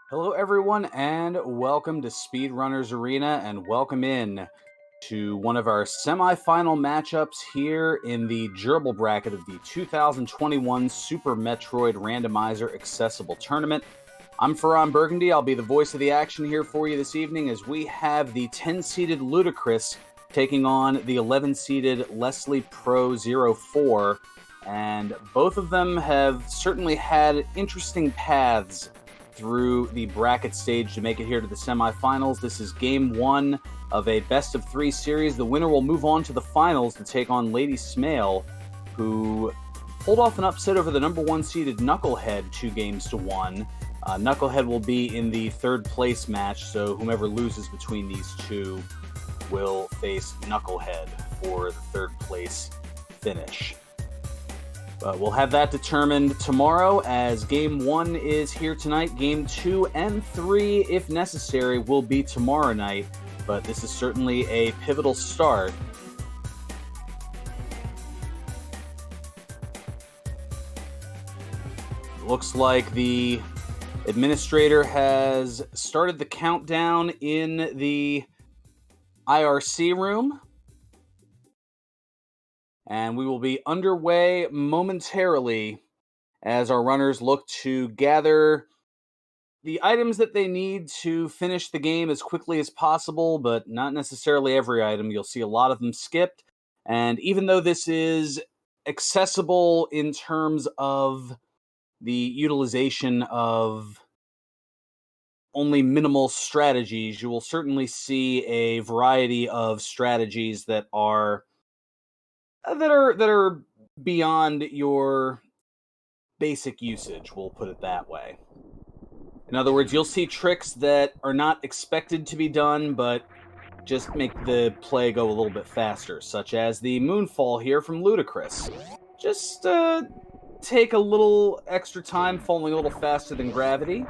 Hello, everyone, and welcome to Speedrunners Arena, and welcome in to one of our semifinal matchups here in the gerbil bracket of the 2021 Super Metroid Randomizer Accessible Tournament. I'm Ferran Burgundy. I'll be the voice of the action here for you this evening as we have the 10-seeded LudaChris taking on the 11-seeded Leslie Pro 04, and both of them have certainly had interesting paths through the bracket stage to make it here to the semifinals. This is game one of a best-of-3 series. The winner will move on to the finals to take on Lady Smale, who pulled off an upset over the number 1-seeded Knucklehead 2-1. Knucklehead will be in the third-place match, so whomever loses between these two will face Knucklehead for the third-place finish. But we'll have that determined tomorrow, as Game 1 is here tonight. Game 2 and 3, if necessary, will be tomorrow night. But this is certainly a pivotal start. Looks like the administrator has started the countdown in the IRC room. And we will be underway momentarily as our runners look to gather the items that they need to finish the game as quickly as possible, but not necessarily every item. You'll see a lot of them skipped. And even though this is accessible in terms of the utilization of only minimal strategies, you will certainly see a variety of strategies that are beyond your basic usage, we'll put it that way. In other words, you'll see tricks that are not expected to be done, but just make the play go a little bit faster, such as the moonfall here from LudaChris. Just take a little extra time, falling a little faster than gravity.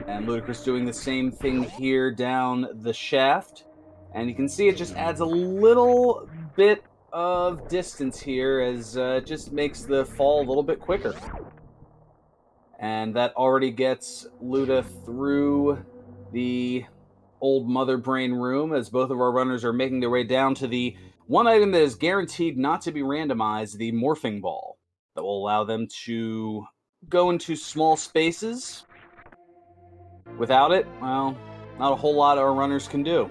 And LudaChris doing the same thing here down the shaft. And you can see it just adds a little bit of distance here, as it just makes the fall a little bit quicker. And that already gets Luda through the old mother brain room, as both of our runners are making their way down to the one item that is guaranteed not to be randomized, the morphing ball, that will allow them to go into small spaces. Without it, well, not a whole lot our runners can do.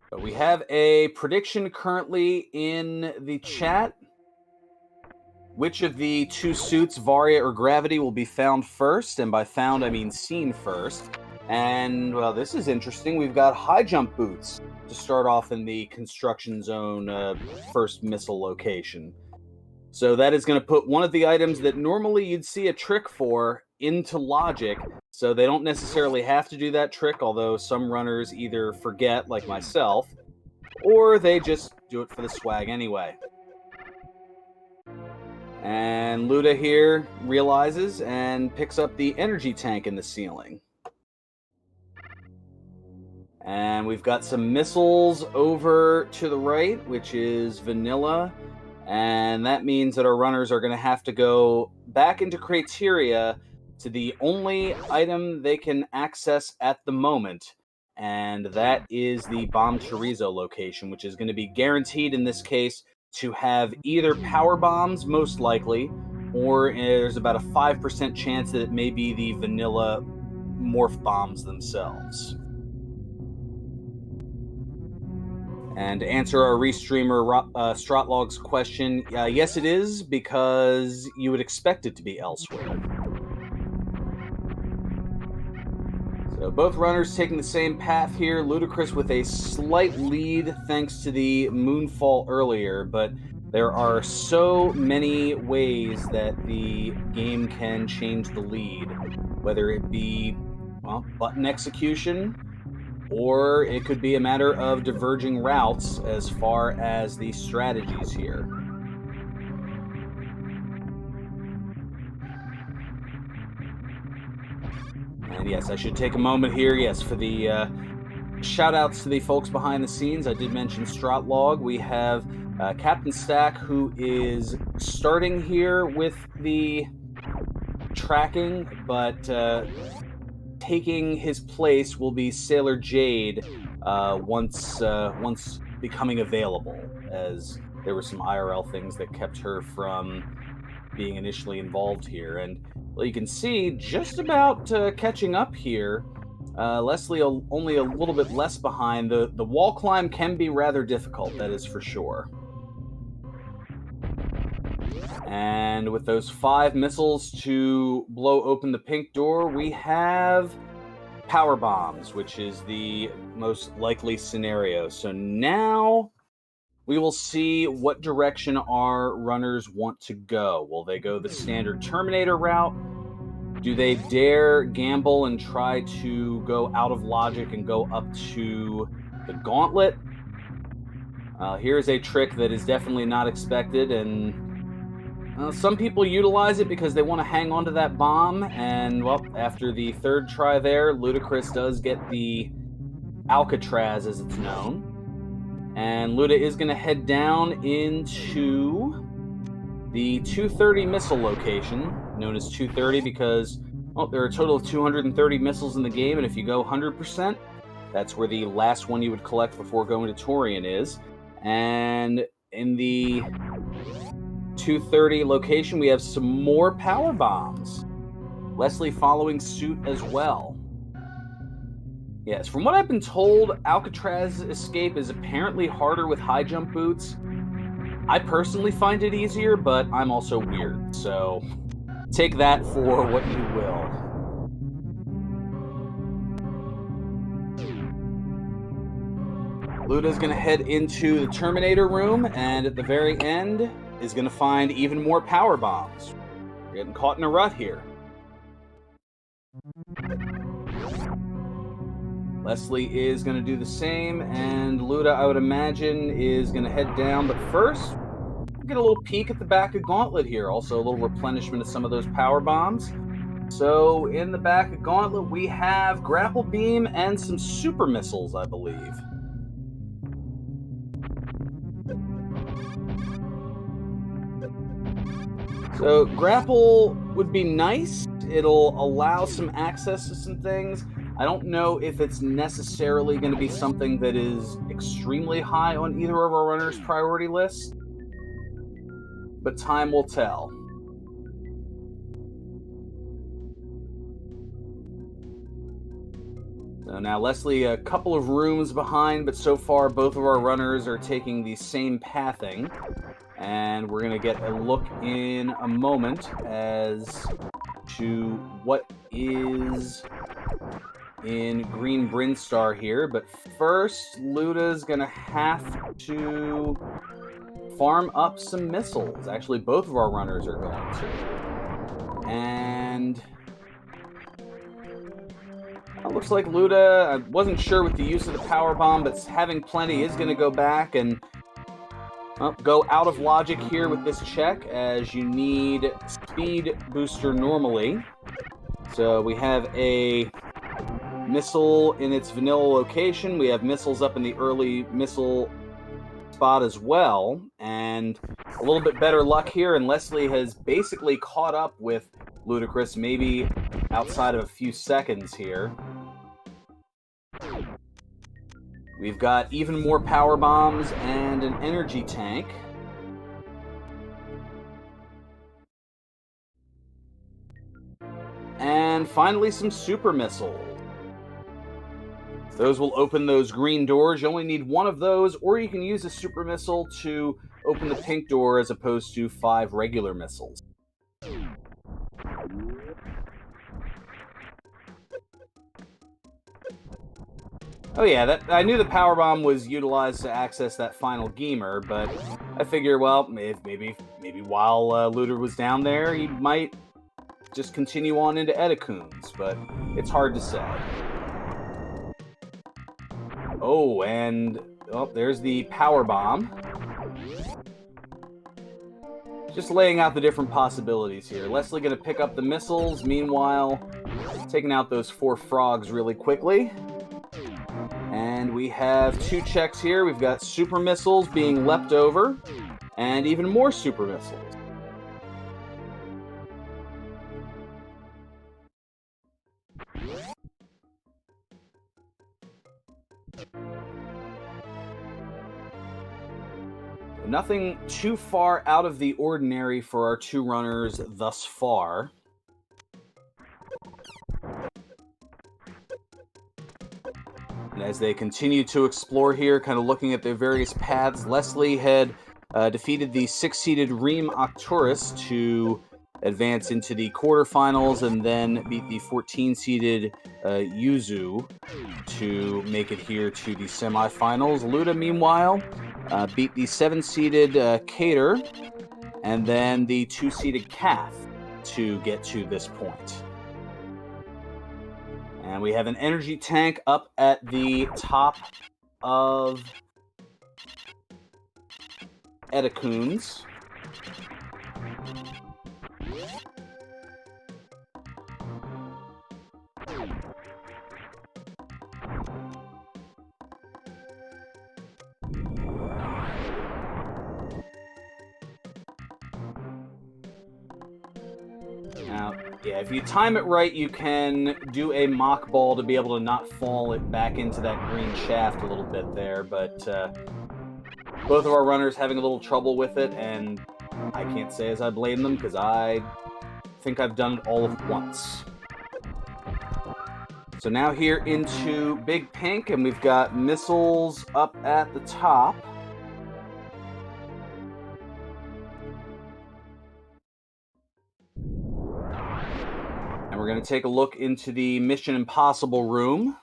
But we have a prediction currently in the chat. Which of the two suits, Varia or Gravity, will be found first? And by found, I mean seen first. And, well, this is interesting. We've got high jump boots to start off in the construction zone first missile location. So that is going to put one of the items that normally you'd see a trick for into logic. So they don't necessarily have to do that trick, although some runners either forget, like myself, or they just do it for the swag anyway. And Luda here realizes and picks up the energy tank in the ceiling. And we've got some missiles over to the right, which is vanilla. And that means that our runners are going to have to go back into criteria to the only item they can access at the moment. And that is the bomb chorizo location, which is going to be guaranteed in this case to have either power bombs, most likely, or there's about a 5% chance that it may be the vanilla morph bombs themselves. And to answer our restreamer Stratlog's question, yes it is, because you would expect it to be elsewhere. So both runners taking the same path here. LudaChris with a slight lead thanks to the moonfall earlier, but there are so many ways that the game can change the lead, whether it be, well, button execution, or it could be a matter of diverging routes as far as the strategies here. And yes, I should take a moment here, yes, for the shout-outs to the folks behind the scenes. I did mention Stratlog. We have Captain Stack, who is starting here with the tracking, but taking his place will be Sailor Jade once becoming available, as there were some IRL things that kept her from being initially involved here. And well, you can see just about catching up here. Leslie only a little bit less behind. The wall climb can be rather difficult, that is for sure. And with those 5 missiles to blow open the pink door, we have power bombs, which is the most likely scenario. So now we will see what direction our runners want to go. Will they go the standard Terminator route? Do they dare gamble and try to go out of logic and go up to the gauntlet? Here's a trick that is definitely not expected, and some people utilize it because they want to hang on to that bomb, and, well, after the 3rd try there, LudaChris does get the Alcatraz, as it's known. And Luda is going to head down into the 230 missile location, known as 230 because, well, there are a total of 230 missiles in the game, and if you go 100%, that's where the last one you would collect before going to Torian is. And in the 230 location, we have some more power bombs. Leslie following suit as well. Yes, from what I've been told, Alcatraz escape is apparently harder with high jump boots. I personally find it easier, but I'm also weird, so take that for what you will. Luda's going to head into the Terminator room, and at the very end is going to find even more power bombs. We're getting caught in a rut here. Leslie is going to do the same, and Luda, I would imagine, is going to head down. But first, we'll get a little peek at the back of Gauntlet here. Also, a little replenishment of some of those power bombs. So, in the back of Gauntlet, we have Grapple Beam and some super missiles, I believe. So, Grapple would be nice. It'll allow some access to some things. I don't know if it's necessarily going to be something that is extremely high on either of our runners' priority lists, but time will tell. So now Leslie, a couple of rooms behind, but so far both of our runners are taking the same pathing. And we're going to get a look in a moment as to what is in Green Brinstar here, but first, Luda's gonna have to farm up some missiles. Actually, both of our runners are going to. And it looks like Luda, I wasn't sure with the use of the power bomb, but having plenty is going to go back and go out of logic here with this check, as you need speed booster normally. So we have a missile in its vanilla location. We have missiles up in the early missile spot as well, and a little bit better luck here, and Leslie has basically caught up with LudaChris, maybe outside of a few seconds here. We've got even more power bombs and an energy tank. And finally, some super missiles. Those will open those green doors. You only need one of those, or you can use a super missile to open the pink door as opposed to 5 regular missiles. Oh yeah, I knew the power bomb was utilized to access that final Geemer, but I figure, well, maybe while Luda was down there, he might just continue on into Edicoons, but it's hard to say. Oh, and there's the power bomb. Just laying out the different possibilities here. Leslie going to pick up the missiles, meanwhile taking out those 4 frogs really quickly. And we have 2 checks here. We've got super missiles being leapt over, and even more super missiles. Nothing too far out of the ordinary for our 2 runners thus far. And as they continue to explore here, kind of looking at their various paths, Leslie had defeated the 6-seeded Reem Octurus to advance into the quarterfinals, and then beat the 14-seeded Yuzu to make it here to the semifinals. Luda, meanwhile, beat the 7-seeded Cater, and then the 2-seeded Calf to get to this point. And we have an energy tank up at the top of Edicoons. Now, yeah, if you time it right, you can do a mock ball to be able to not fall it back into that green shaft a little bit there, but both of our runners having a little trouble with it, and I can't say as I blame them, because I think I've done it all at once. So now here into Big Pink, and we've got missiles up at the top. And we're going to take a look into the Mission Impossible room.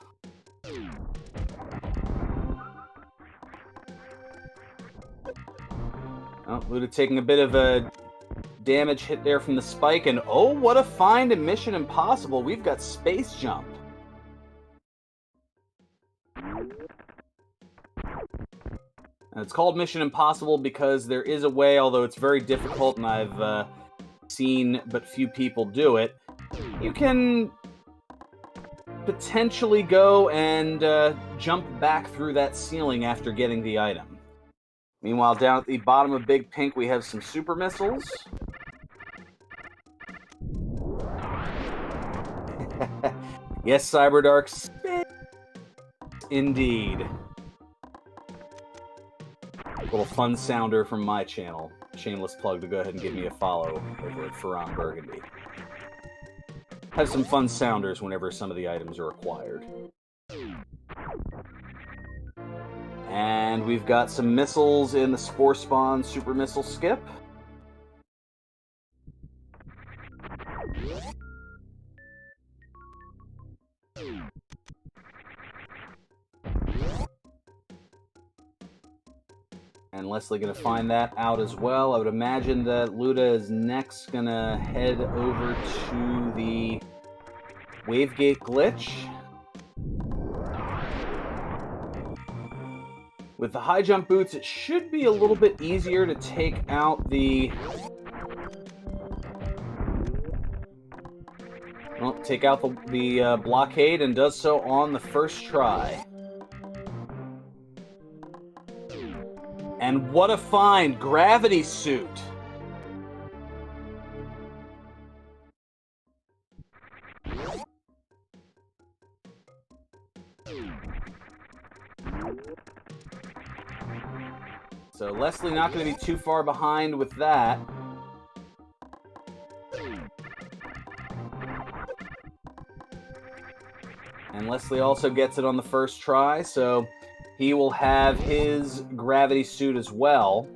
Oh, Luda taking a bit of a damage hit there from the spike, and oh, what a find in Mission Impossible. We've got Space Jump. And it's called Mission Impossible because there is a way, although it's very difficult, and I've seen but few people do it. You can potentially go and jump back through that ceiling after getting the item. Meanwhile, down at the bottom of Big Pink, we have some super missiles. Yes, Cyberdark, space indeed. A little fun sounder from my channel. Shameless plug to go ahead and give me a follow over at Ferran Burgundy. Have some fun sounders whenever some of the items are acquired. And we've got some missiles in the Spore Spawn Super Missile Skip. And Leslie going to find that out as well. I would imagine that Luda is next going to head over to the Wavegate glitch. With the high jump boots, it should be a little bit easier to take out the... Well, take out the blockade, and does so on the first try. And what a find! Gravity suit! So Leslie not going to be too far behind with that. And Leslie also gets it on the first try, so he will have his gravity suit as well.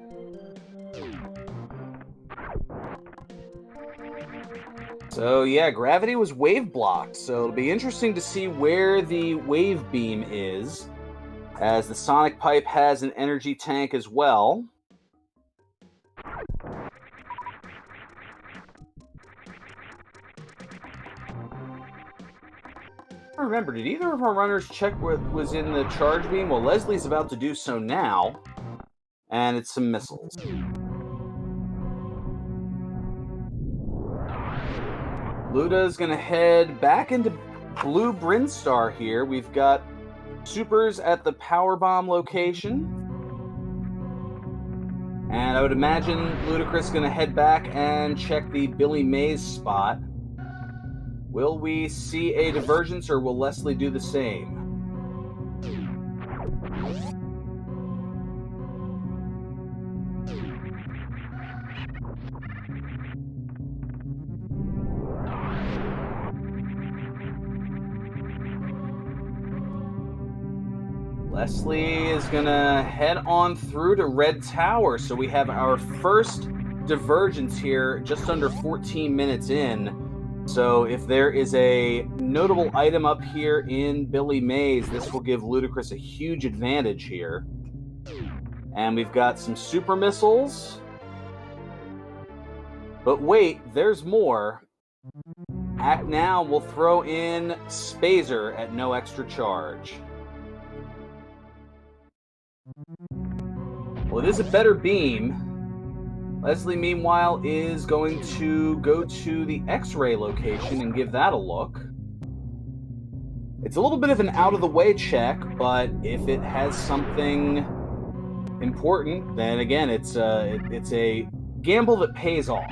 So yeah, gravity was wave blocked, so it'll be interesting to see where the wave beam is, as the sonic pipe has an energy tank as well. Remember, did either of our runners check what was in the charge beam? Well, Leslie's about to do so now, and it's some missiles. Luda's going to head back into Blue Brinstar here. We've got supers at the power bomb location. And I would imagine LudaChris is going to head back and check the Billy Mays spot. Will we see a divergence, or will Leslie do the same? Leslie is going to head on through to Red Tower. So we have our first divergence here just under 14 minutes in. So if there is a notable item up here in Billy Mays, this will give LudaChris a huge advantage here. And we've got some super missiles. But wait, there's more. Act Now will throw in Spazer at no extra charge. Well, it is a better beam. Leslie, meanwhile, is going to go to the X-ray location and give that a look. It's a little bit of an out-of-the-way check, but if it has something important, then again, it's a gamble that pays off.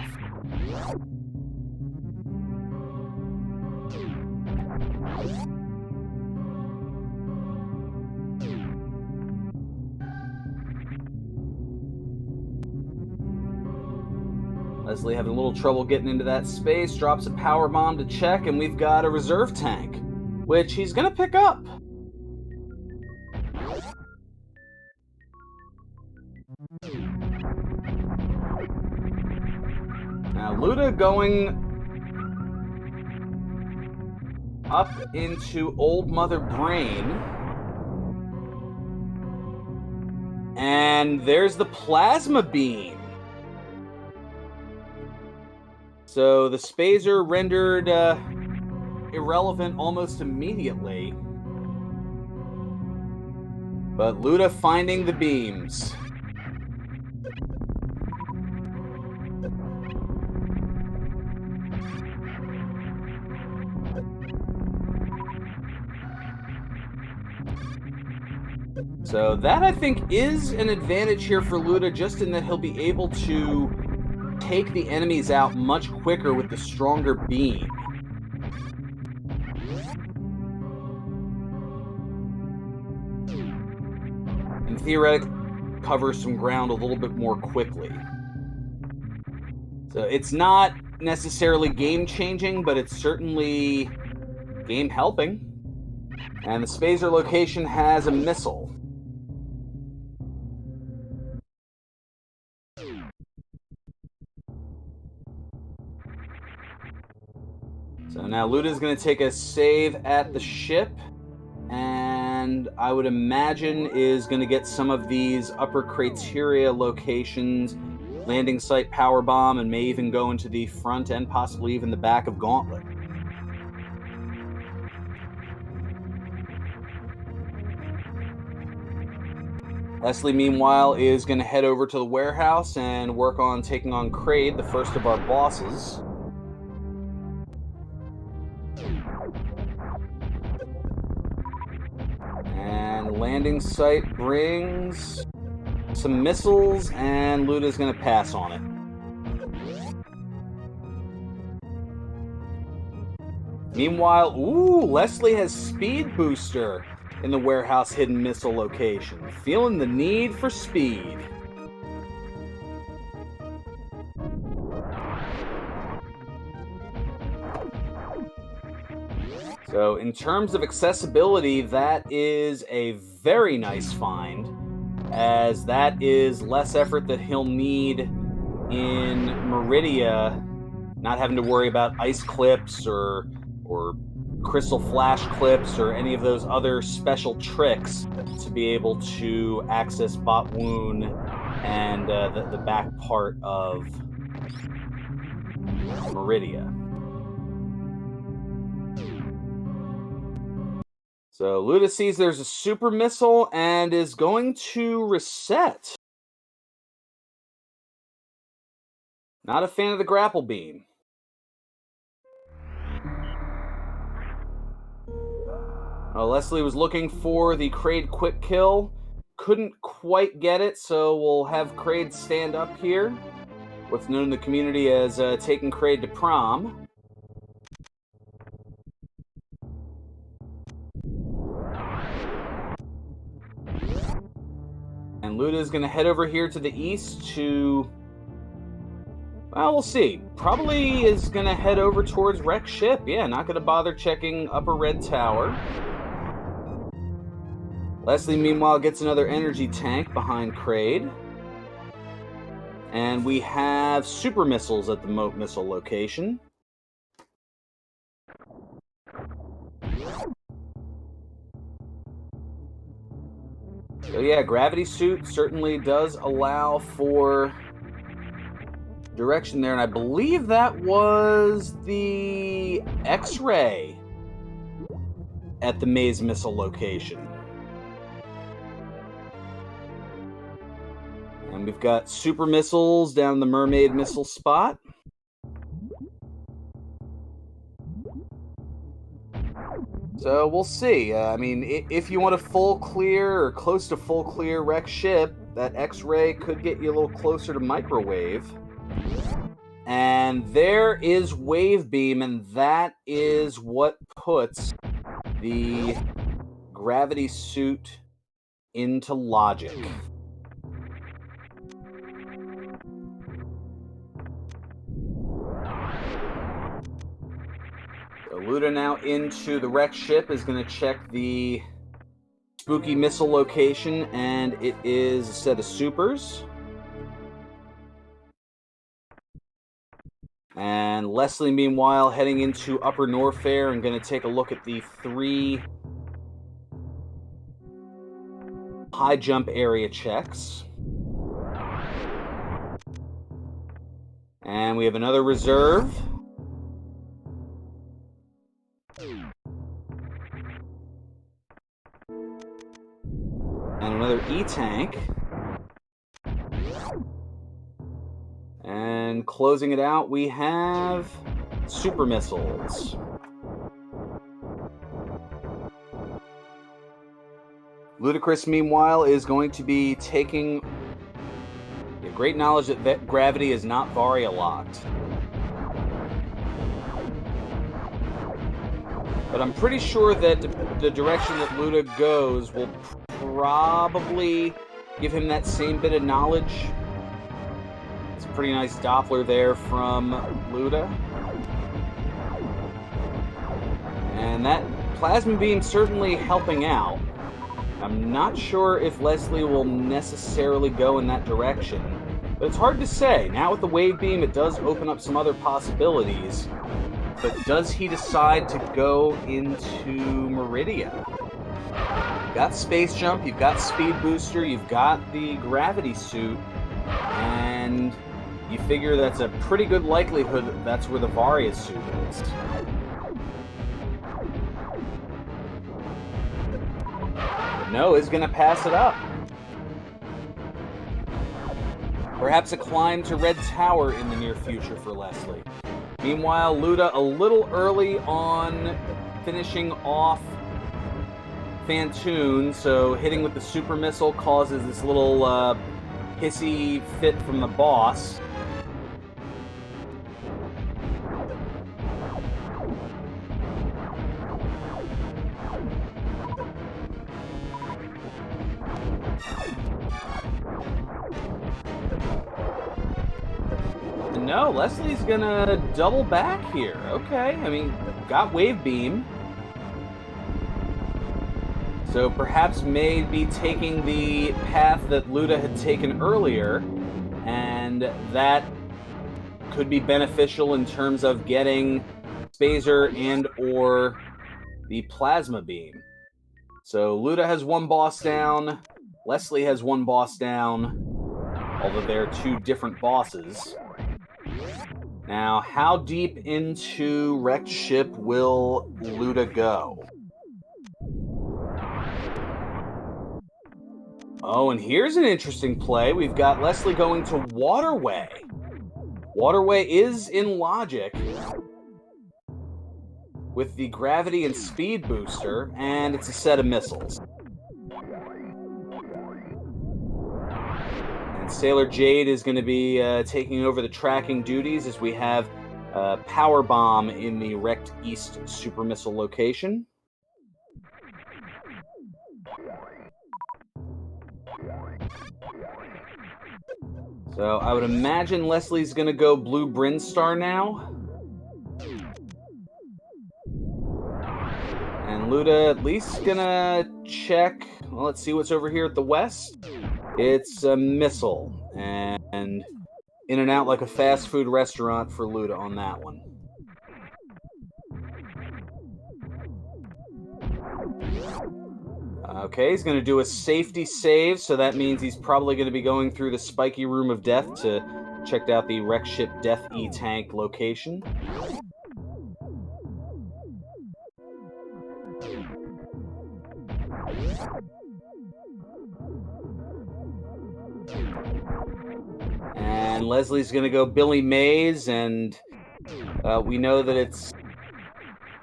Leslie having a little trouble getting into that space, drops a power bomb to check, and we've got a reserve tank, which he's going to pick up. Now Luda going up into Old Mother Brain. And there's the plasma beam. So the Spazer rendered irrelevant almost immediately. But Luda finding the beams. So that, I think, is an advantage here for Luda, just in that he'll be able to take the enemies out much quicker with the stronger beam. And theoretically cover some ground a little bit more quickly. So it's not necessarily game-changing, but it's certainly game-helping. And the Spazer location has a missile. So now Luda's going to take a save at the ship, and and I would imagine is going to get some of these upper criteria locations, landing site power bomb, and may even go into the front and possibly even the back of Gauntlet. Leslie, meanwhile, is going to head over to the warehouse and work on taking on Kraid, the first of our bosses. And landing site brings some missiles, and Luda's going to pass on it. Meanwhile, Leslie has Speed Booster in the warehouse hidden missile location, feeling the need for speed. So in terms of accessibility, that is a very nice find, as that is less effort that he'll need in Meridia, not having to worry about ice clips or crystal flash clips or any of those other special tricks to be able to access Bot Woon and the back part of Meridia. So Luda sees there's a super missile and is going to reset. Not a fan of the grapple beam. Leslie was looking for the Kraid quick kill. Couldn't quite get it, so we'll have Kraid stand up here. What's known in the community as taking Kraid to prom. And Luda is going to head over here to the east to... Well, we'll see. Probably is going to head over towards Wreck Ship. Yeah, not going to bother checking Upper Red Tower. Leslie, meanwhile, gets another energy tank behind Kraid. And we have super missiles at the Moat Missile location. So yeah, Gravity Suit certainly does allow for direction there, and I believe that was the X-Ray at the Maze Missile location. And we've got super missiles down the Mermaid Missile spot. So we'll see. I mean, if you want a full clear or close to full clear Wreck Ship, that X-Ray could get you a little closer to Microwave. And there is Wave Beam, and that is what puts the Gravity Suit into logic. So Luda now into the Wreck Ship is going to check the spooky missile location, and it is a set of supers. And Leslie, meanwhile, heading into Upper Norfair and going to take a look at the 3 high jump area checks. And we have another reserve. And another E-tank. And closing it out, we have super missiles. LudaChris, meanwhile, is going to be taking a great knowledge that gravity is not Varia locked. But I'm pretty sure that the direction that Luda goes will probably give him that same bit of knowledge. It's a pretty nice Doppler there from Luda. And that plasma beam certainly helping out. I'm not sure if Leslie will necessarily go in that direction, but it's hard to say. Now with the wave beam, it does open up some other possibilities. But does he decide to go into Meridia? got Space Jump, you've got Speed Booster, you've got the Gravity Suit, and you figure that's a pretty good likelihood that that's where the Varia Suit is. But no, is going to pass it up. Perhaps a climb to Red Tower in the near future for Leslie. Meanwhile, Luda a little early on finishing off Phantoon, so hitting with the Super Missile causes this little hissy fit from the boss. No, Leslie's gonna double back here. Okay, I mean, got Wave Beam. So perhaps may be taking the path that Luda had taken earlier, and that could be beneficial in terms of getting Spazer and or the Plasma Beam. So Luda has one boss down, Leslie has one boss down, although they're two different bosses. Now, how deep into Wrecked Ship will Luda go? Oh, and here's an interesting play. We've got Leslie going to Waterway. Waterway is in logic with the Gravity and Speed Booster, and it's a set of missiles. And Sailor Jade is going to be taking over the tracking duties as we have Power Bomb in the Wrecked East Super Missile location. So I would imagine Leslie's going to go Blue Brinstar now. And Luda at least going to check. Well, let's see what's over here at the west. It's a missile. And in and out like a fast food restaurant for Luda on that one. Okay, he's going to do a safety save, so that means he's probably going to be going through the spiky room of death to check out the Wreck Ship Death E-Tank location. And Leslie's going to go Billy Mays, and we know that it's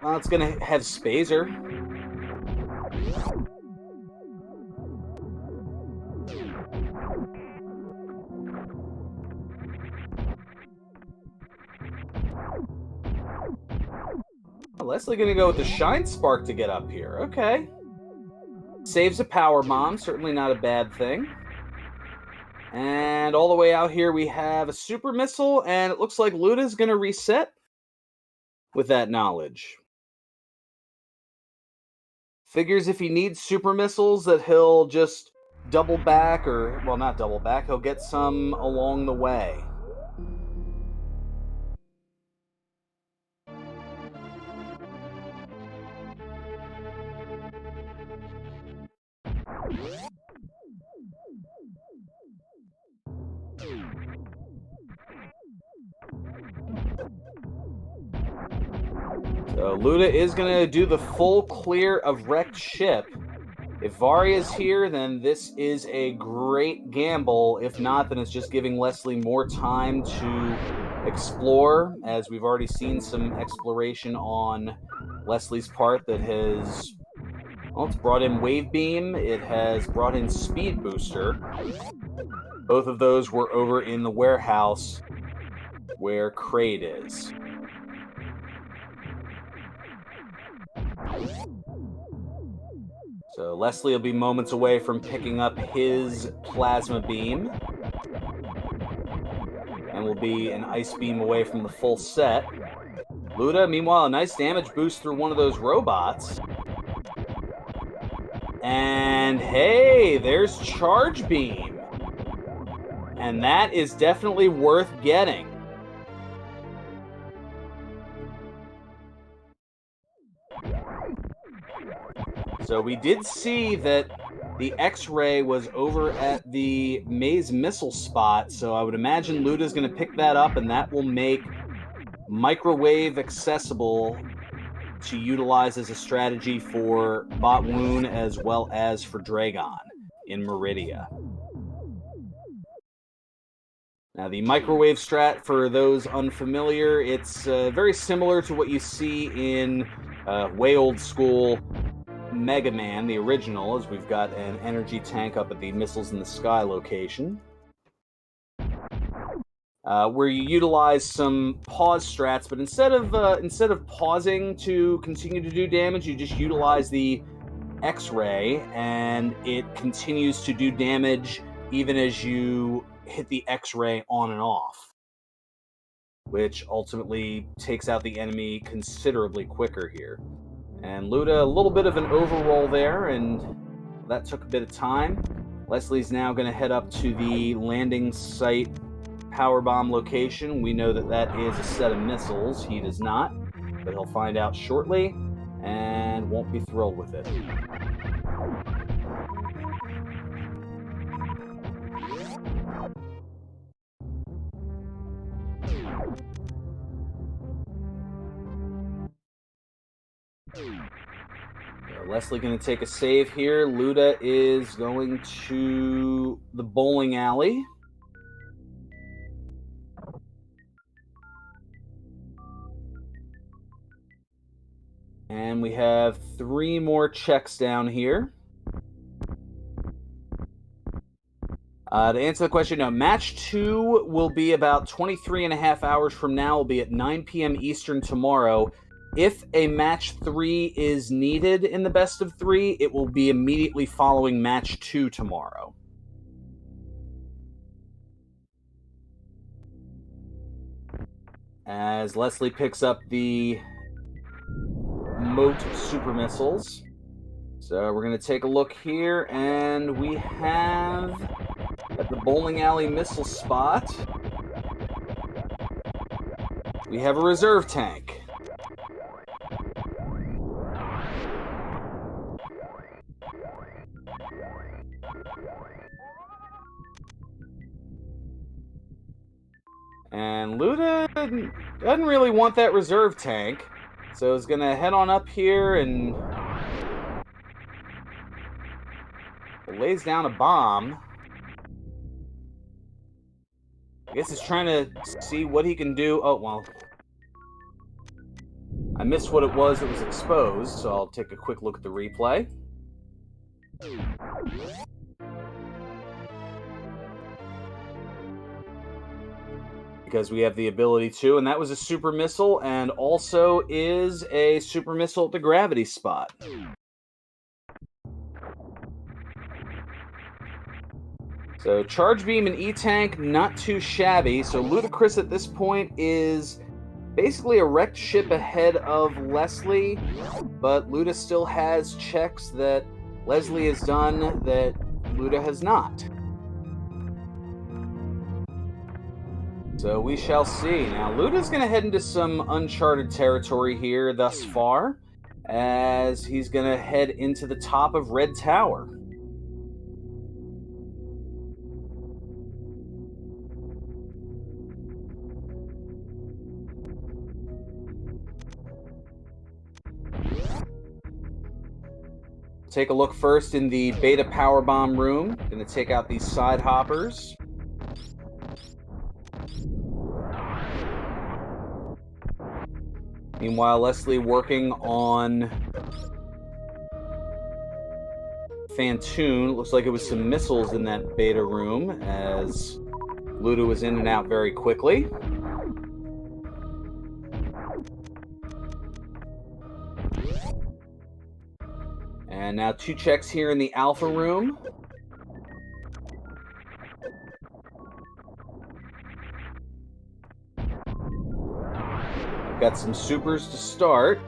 going to have Spazer. Leslie going to go with the Shine Spark to get up here. Okay. Saves a Power Bomb. Certainly not a bad thing. And all the way out here we have a Super Missile, and it looks like Luda's going to reset with that knowledge. Figures if he needs Super Missiles that he'll just double back, or, well, not double back, he'll get some along the way. So Luda is going to do the full clear of Wrecked Ship. If Varia's here, then this is a great gamble. If not, then it's just giving Leslie more time to explore, as we've already seen some exploration on Leslie's part that has, well, it's brought in Wave Beam, it has brought in Speed Booster. Both of those were over in the warehouse where Kraid is. So Leslie will be moments away from picking up his Plasma Beam. And will be an Ice Beam away from the full set. Luda, meanwhile, a nice damage boost through one of those robots. And hey, there's Charge Beam. And that is definitely worth getting. So we did see that the X-ray was over at the maze missile spot, so I would imagine Luda's going to pick that up, and that will make microwave accessible to utilize as a strategy for Bot Woon as well as for Dragon in Meridia. Now, the microwave strat, for those unfamiliar, it's very similar to what you see in way old school Mega Man, the original, as we've got an energy tank up at the Missiles in the Sky location, where you utilize some pause strats, but instead of pausing to continue to do damage, you just utilize the X-ray, and it continues to do damage even as you hit the X-ray on and off, which ultimately takes out the enemy considerably quicker here. And Luda, a little bit of an overroll there, and that took a bit of time. Leslie's now going to head up to the landing site power bomb location. We know that that is a set of missiles. He does not, but he'll find out shortly and won't be thrilled with it. Leslie going to take a save here. Luda is going to the bowling alley. And we have 3 more checks down here. To answer the question, no, match 2 will be about 23 and a half hours from now. Will be at 9 p.m. Eastern tomorrow. If a match 3 is needed in the best of 3, it will be immediately following match 2 tomorrow. As Leslie picks up the Moat super missiles. So we're going to take a look here, and we have at the bowling alley missile spot, we have a reserve tank. And Luda doesn't really want that reserve tank, so he's going to head on up here and lays down a bomb. I guess he's trying to see what he can do. Oh, well. I missed what it was that was exposed, so I'll take a quick look at the replay. Because we have the ability to, and that was a super missile, and also is a super missile at the gravity spot. So Charge Beam and E-Tank, not too shabby. So LudaChris at this point is basically a wrecked ship ahead of Leslie, but Luda still has checks that Leslie has done that Luda has not. So we shall see. Now, Luda's going to head into some uncharted territory here thus far, as he's going to head into the top of Red Tower. Take a look first in the beta power bomb room. Going to take out these side hoppers. Meanwhile, Leslie working on Fantoon. Looks like it was some missiles in that beta room, as Luda was in and out very quickly. And now 2 checks here in the Alpha room. Got some supers to start.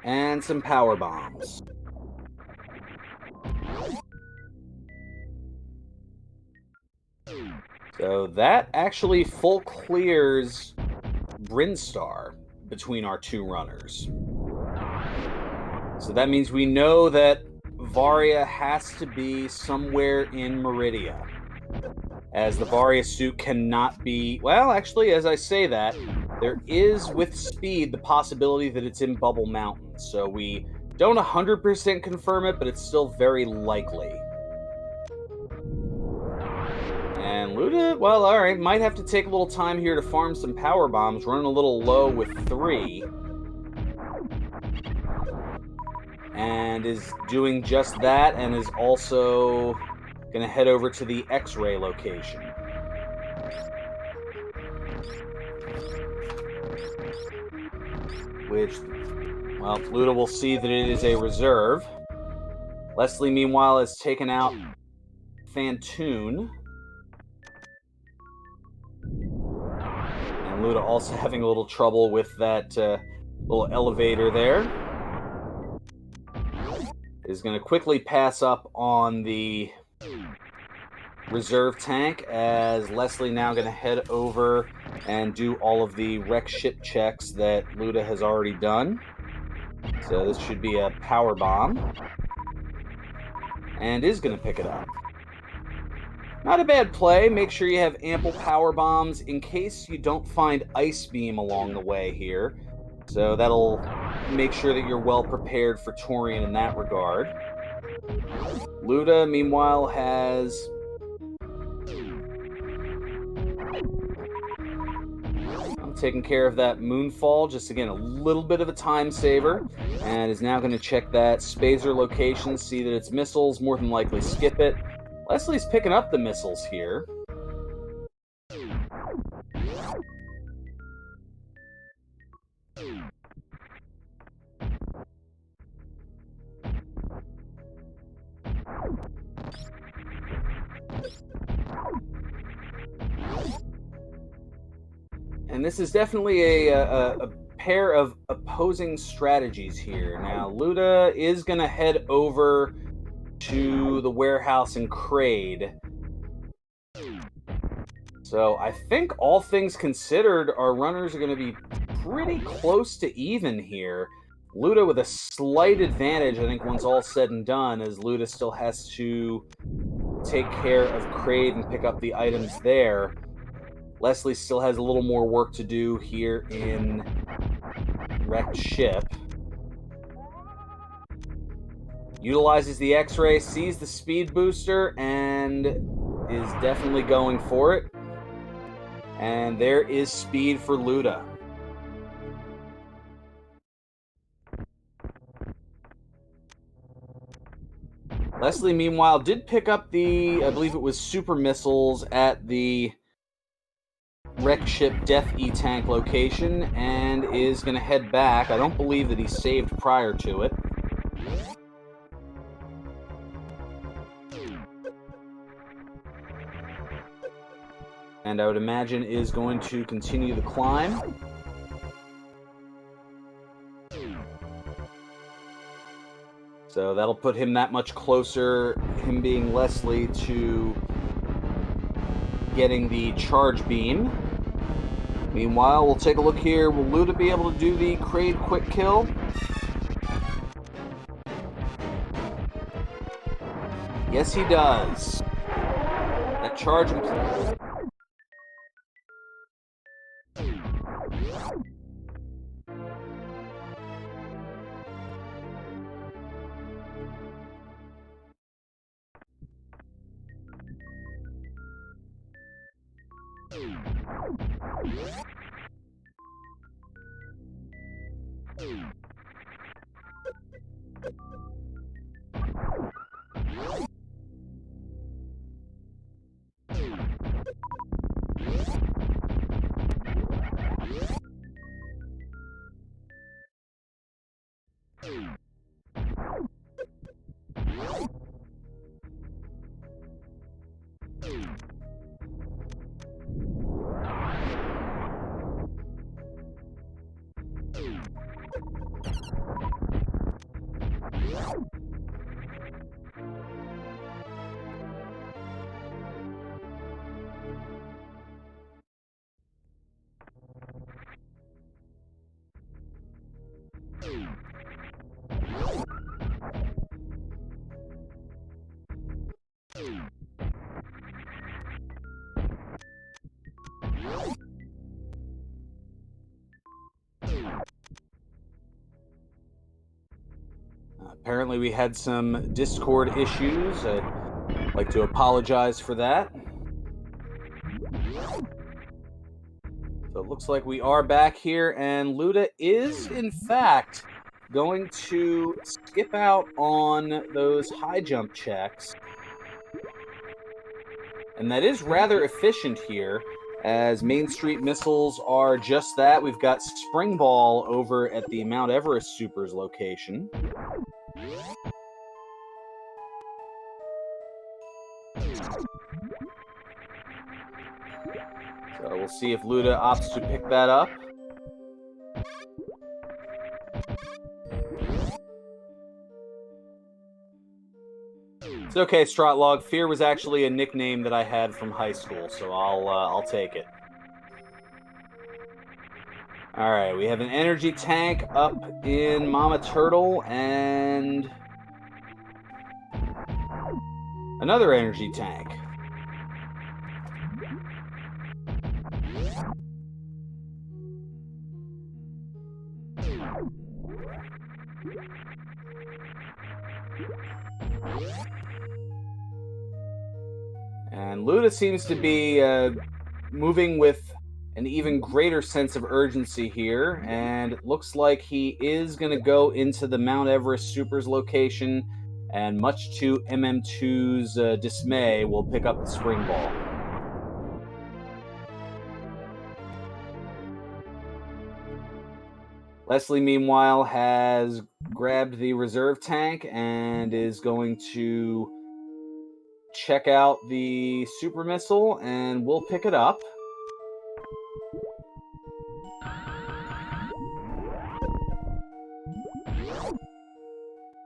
And some power bombs. So that actually full clears Brinstar between our two runners. So that means we know that Varia has to be somewhere in Meridia, as the Varia suit cannot be... Well, actually, as I say that, there is, with speed, the possibility that it's in Bubble Mountain. So we don't 100% confirm it, but it's still very likely. And Luda, well, alright, might have to take a little time here to farm some power bombs, running a little low with 3. And is doing just that, and is also going to head over to the X-ray location. Which, well, Luda will see that it is a reserve. Leslie, meanwhile, has taken out Fantoon. And Luda also having a little trouble with that little elevator there. Is going to quickly pass up on the reserve tank, as Leslie now going to head over and do all of the wreck ship checks that Luda has already done. So this should be a power bomb. And is going to pick it up. Not a bad play. Make sure you have ample power bombs in case you don't find Ice Beam along the way here. So that'll make sure that you're well prepared for Torian in that regard. Luda, meanwhile, has taken care of that Moonfall. Just, again, a little bit of a time saver. And is now going to check that Spazer location, see that it's missiles, more than likely skip it. Leslie's picking up the missiles here. And this is definitely a pair of opposing strategies here. Now, Luda is going to head over to the warehouse in Kraid. So I think, all things considered, our runners are going to be pretty close to even here. Luda with a slight advantage, I think, once all said and done, as Luda still has to take care of Kraid and pick up the items there. Leslie still has a little more work to do here in Wrecked Ship. Utilizes the X-ray, sees the speed booster, and is definitely going for it. And there is speed for Luda. Leslie, meanwhile, did pick up the, I believe it was super missiles at the Wreck Ship Death E-Tank location, and is going to head back. I don't believe that he saved prior to it. And I would imagine is going to continue the climb. So that'll put him that much closer, him being Leslie, to getting the charge beam. Meanwhile, we'll take a look here. Will Luda be able to do the Kraid quick kill? Yes, he does. That charge... apparently we had some Discord issues. I'd like to apologize for that. So it looks like we are back here, and Luda is, in fact, going to skip out on those high jump checks. And that is rather efficient here, as Main Street missiles are just that. We've got Spring Ball over at the Mount Everest Supers location. So we'll see if Luda opts to pick that up. It's okay, Stratlog. Fear was actually a nickname that I had from high school, so I'll take it. All right, we have an energy tank up in Mama Turtle and another energy tank. And Luda seems to be moving with an even greater sense of urgency here, and it looks like he is going to go into the Mount Everest Supers location, and much to MM2's dismay, will pick up the Spring Ball. Leslie, meanwhile, has grabbed the reserve tank and is going to check out the super missile, and we'll pick it up.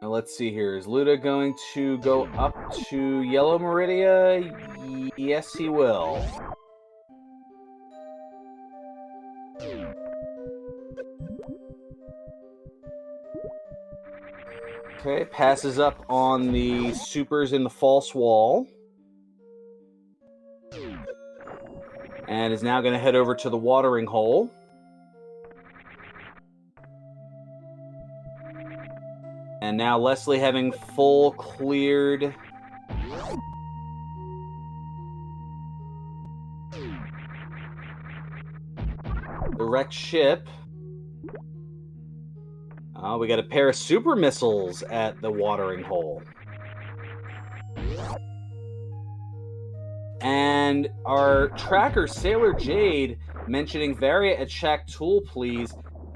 Now let's see here. Is Luda going to go up to Yellow Meridia? Yes, he will. Okay, passes up on the supers in the false wall. And is now going to head over to the watering hole. And now Leslie having full cleared the wrecked ship. We got a pair of super missiles at the watering hole. And our tracker, Sailor Jade, mentioning Varia at Shack Tool, please.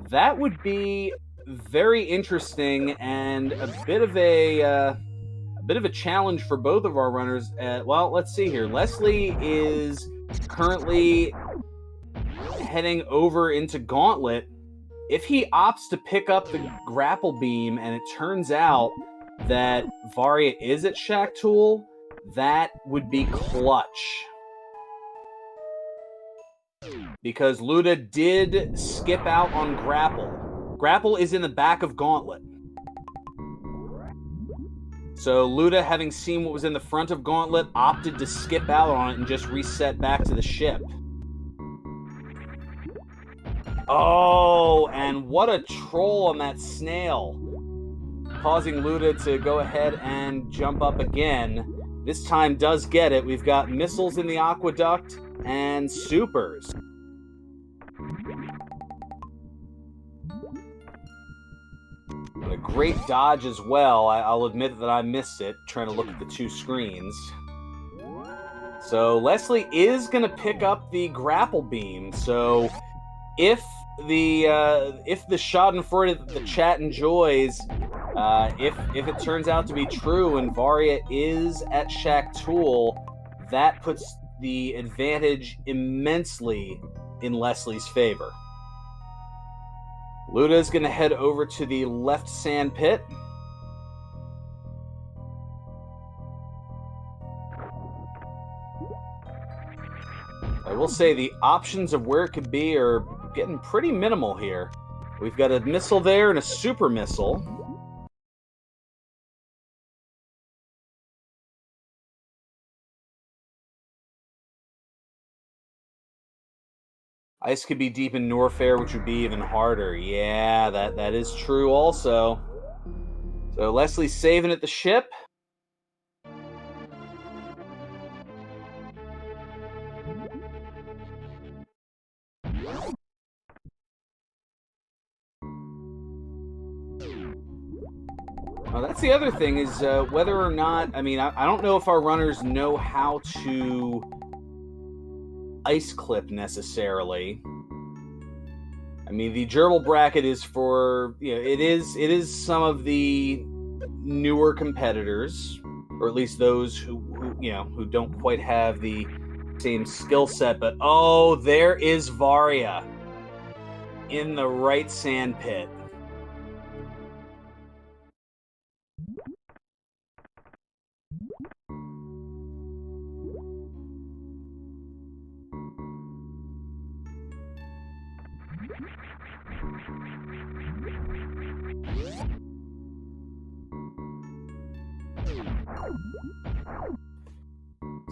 That would be very interesting and a bit of a challenge for both of our runners. Well, let's see here. Leslie is currently heading over into Gauntlet. If he opts to pick up the grapple beam and it turns out that Varia is at Shack Tool, that would be clutch. Because Luda did skip out on grapple. Grapple is in the back of Gauntlet. So Luda, having seen what was in the front of Gauntlet, opted to skip out on it and just reset back to the ship. Oh, and what a troll on that snail. Causing Luda to go ahead and jump up again. This time does get it. We've got missiles in the aqueduct and supers. But a great dodge as well. I'll admit that I missed it, trying to look at the two screens. So Leslie is going to pick up the grapple beam. So if the Schadenfreude that the chat enjoys, if it turns out to be true and Varia is at Shack Tool, that puts the advantage immensely in Leslie's favor. Luda is going to head over to the left sand pit. I will say the options of where it could be are getting pretty minimal here. We've got a missile there and a super missile. Ice could be deep in Norfair, which would be even harder. Yeah, that is true also. So Leslie's saving at the ship. Well, that's the other thing is whether or not, I mean, I don't know if our runners know how to ice clip necessarily. I mean, the gerbil bracket is for, it is some of the newer competitors, or at least those who don't quite have the same skill set. But oh, there is Varia in the right sand pit.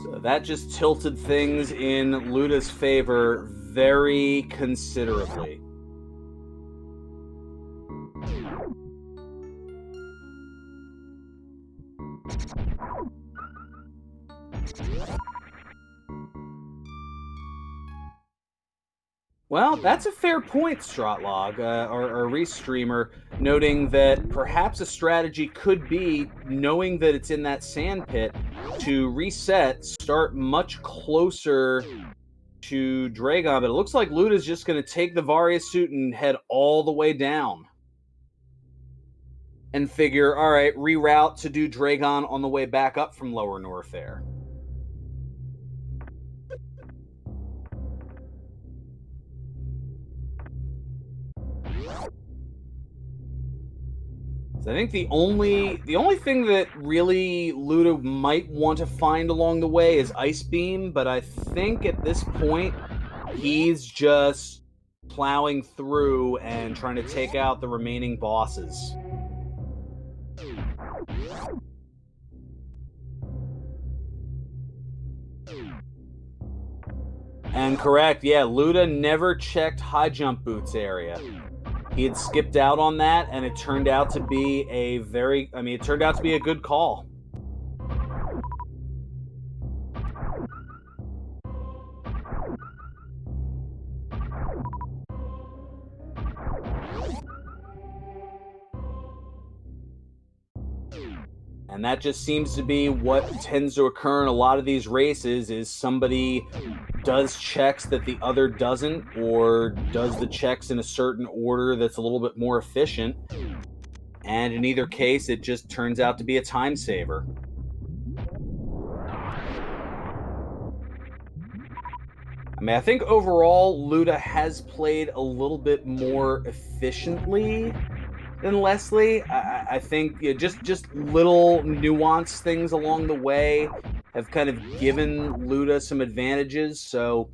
So that just tilted things in Luda's favor very considerably. Well, that's a fair point, Stratlog, or Restreamer, noting that perhaps a strategy could be, knowing that it's in that sand pit, to reset, start much closer to Dragon, but it looks like Luda's just going to take the Varia suit and head all the way down. And figure, all right, reroute to do Dragon on the way back up from Lower North Air. So I think the only thing that really Luda might want to find along the way is Ice Beam, but I think at this point he's just plowing through and trying to take out the remaining bosses. And correct, yeah, Luda never checked high jump boots area. He had skipped out on that, and it turned out to be a good call. And that just seems to be what tends to occur in a lot of these races, is somebody does checks that the other doesn't, or does the checks in a certain order that's a little bit more efficient. And in either case, it just turns out to be a time saver. I mean, I think overall, Luda has played a little bit more efficiently than Leslie. I think just little nuanced things along the way have kind of given Luda some advantages. So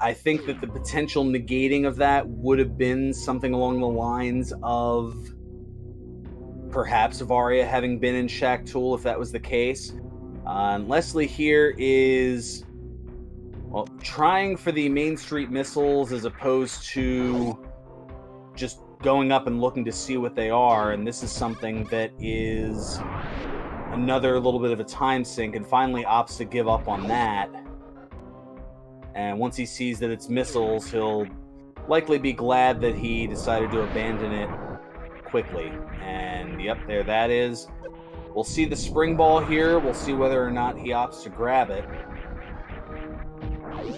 I think that the potential negating of that would have been something along the lines of perhaps Varia having been in Shack Tool, if that was the case. And Leslie here is, well, trying for the Main Street missiles as opposed to just going up and looking to see what they are, and this is something that is another little bit of a time sink, and finally opts to give up on that. And once he sees that it's missiles, he'll likely be glad that he decided to abandon it quickly. And yep, there that is. We'll see the spring ball here. We'll see whether or not he opts to grab it.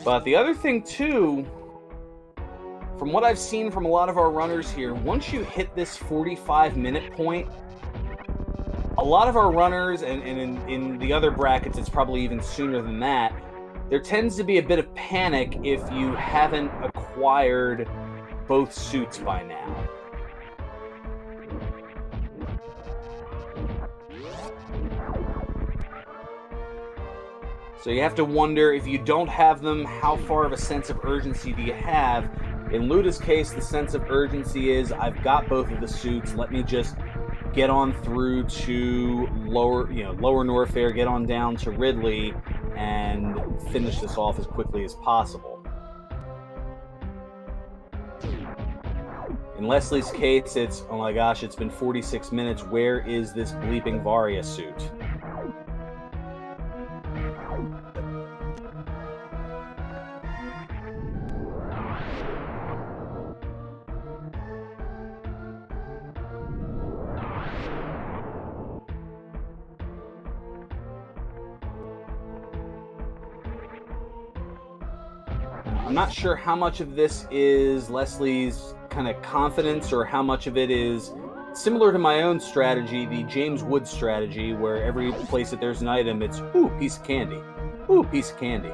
But the other thing too, from what I've seen from a lot of our runners here, once you hit this 45-minute point, a lot of our runners, and in the other brackets, it's probably even sooner than that, there tends to be a bit of panic if you haven't acquired both suits by now. So you have to wonder, if you don't have them, how far of a sense of urgency do you have? In Luda's case, the sense of urgency is, I've got both of the suits, let me just get on through to lower North Air, get on down to Ridley, and finish this off as quickly as possible. In Leslie's case, it's, oh my gosh, it's been 46 minutes. Where is this bleeping Varia suit? I'm not sure how much of this is Leslie's kind of confidence or how much of it is similar to my own strategy, the James Woods strategy, where every place that there's an item, it's, ooh, piece of candy, ooh, piece of candy,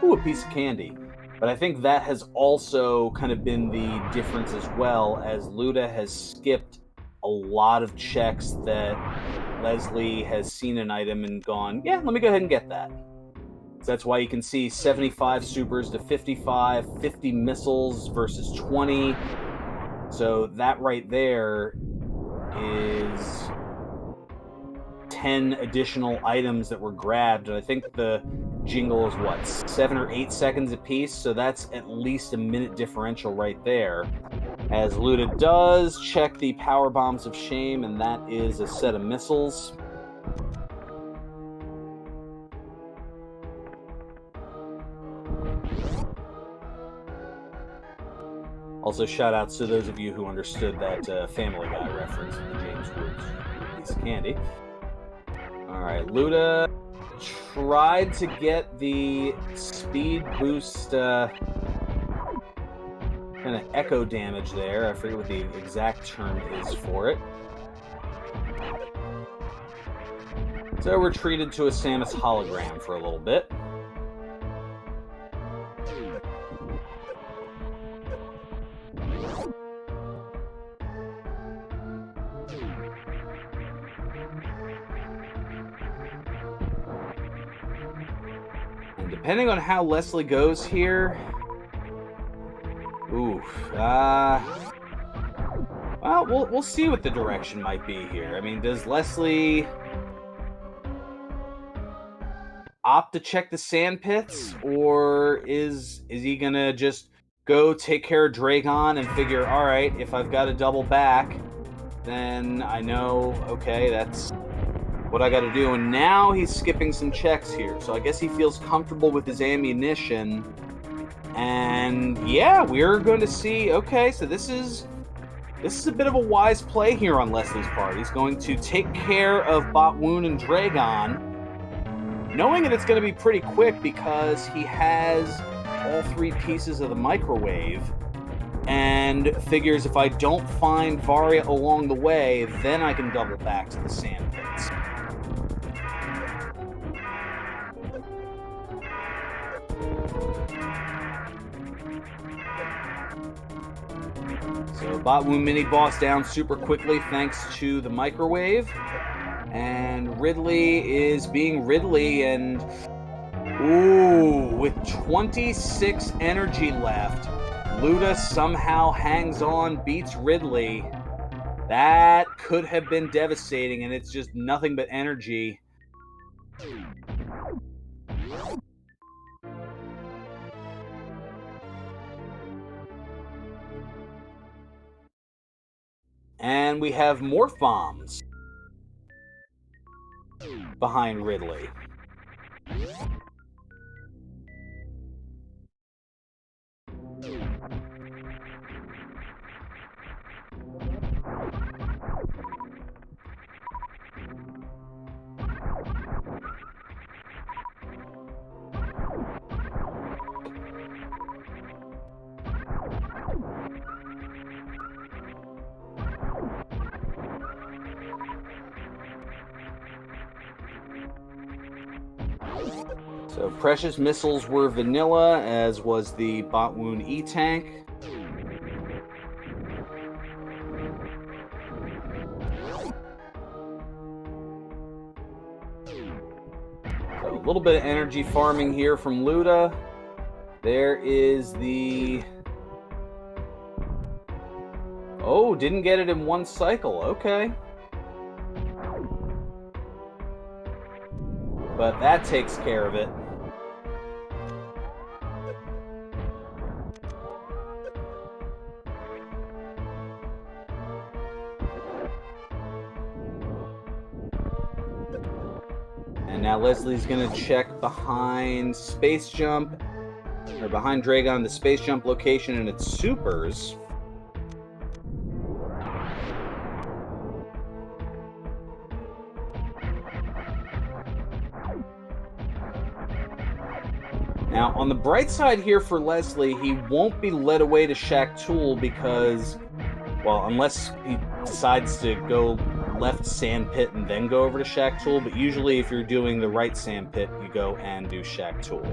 ooh, a piece of candy. But I think that has also kind of been the difference as well, as Luda has skipped a lot of checks that Leslie has seen an item and gone, yeah, let me go ahead and get that. So that's why you can see 75 supers to 55, 50 missiles versus 20. So that right there is 10 additional items that were grabbed. And I think the jingle is what, 7 or 8 seconds apiece. So that's at least a minute differential right there. As Luda does check the power bombs of shame, and that is a set of missiles. Also, shout outs to those of you who understood that Family Guy reference in the James Woods piece of candy. All right, Luda tried to get the speed boost kind of echo damage there. I forget what the exact term is for it. So retreated to a Samus hologram for a little bit. And depending on how Leslie goes here, well, we'll see what the direction might be here. I mean, does Leslie opt to check the sand pits, or is he gonna just go take care of Dragon and figure, all right, if I've got to double back, then I know, okay, that's what I got to do. And now he's skipping some checks here, so I guess he feels comfortable with his ammunition. And yeah, we're going to see, okay, so this is a bit of a wise play here on Leslie's part. He's going to take care of Botwoon and Dragon, knowing that it's going to be pretty quick because he has all 3 pieces of the microwave, and figures if I don't find Varia along the way, then I can double back to the sand pits. So Botwoon mini boss down super quickly thanks to the microwave. And Ridley is being Ridley, and ooh, with 26 energy left, Luda somehow hangs on, beats Ridley. That could have been devastating, and it's just nothing but energy. And we have morph bombs behind Ridley. So Precious Missiles were vanilla, as was the Botwoon E-Tank. So a little bit of energy farming here from Luda. There is the... Oh, didn't get it in one cycle. Okay. But that takes care of it. now Leslie's going to check behind Space Jump, or behind Dragon, the Space Jump location and its supers. Now, on the bright side here for Leslie, he won't be led away to Shack Tool because, well, unless he decides to go left sand pit and then go over to Shack Tool, but usually if you're doing the right sand pit, you go and do Shack Tool.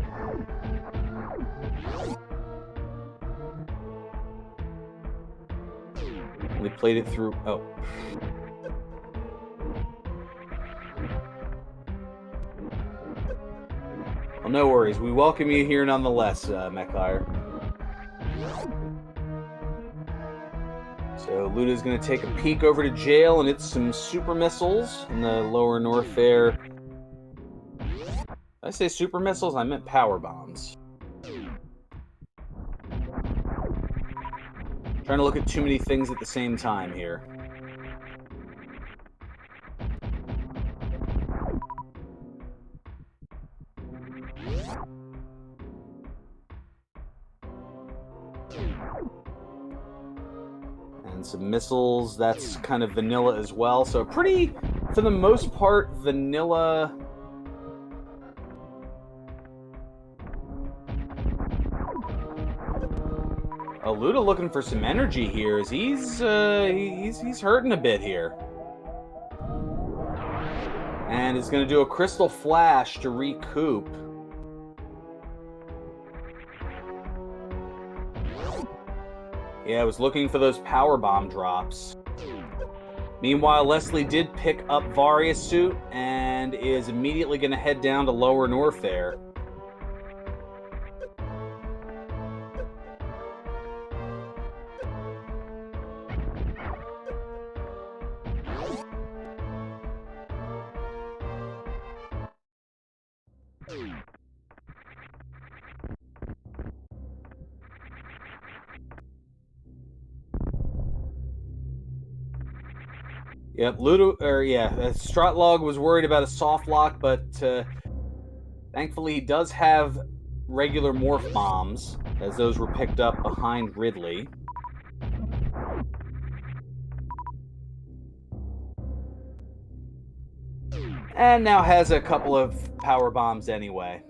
We played it through... Oh. Well, no worries. We welcome you here nonetheless, MechLiar. So Luda's going to take a peek over to jail and hit some super missiles in the lower north there. Did I say super missiles? I meant power bombs. Trying to look at too many things at the same time here. And some missiles, that's kind of vanilla as well. So pretty, for the most part, vanilla. Oh, Luda looking for some energy here as he's hurting a bit here. And is going to do a Crystal Flash to recoup. Yeah, I was looking for those power bomb drops. Meanwhile, Leslie did pick up Varia's suit and is immediately going to head down to Lower North there. Yep, Stratlog was worried about a soft lock, but thankfully he does have regular morph bombs, as those were picked up behind Ridley. And now has a couple of power bombs anyway.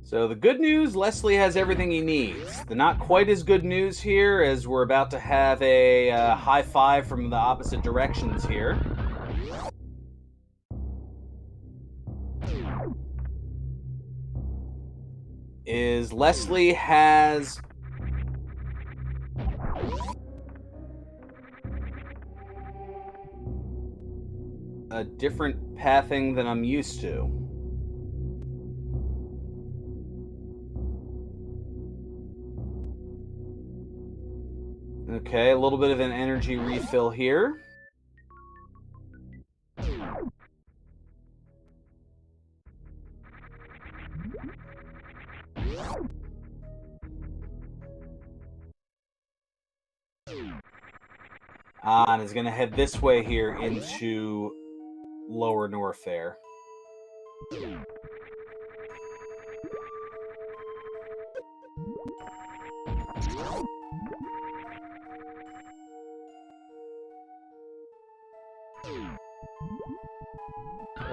So the good news, Leslie has everything he needs. The not quite as good news here, as we're about to have a high five from the opposite directions here. Is Leslie has a different pathing than I'm used to. Okay, a little bit of an energy refill here. And is going to head this way here into Lower North there.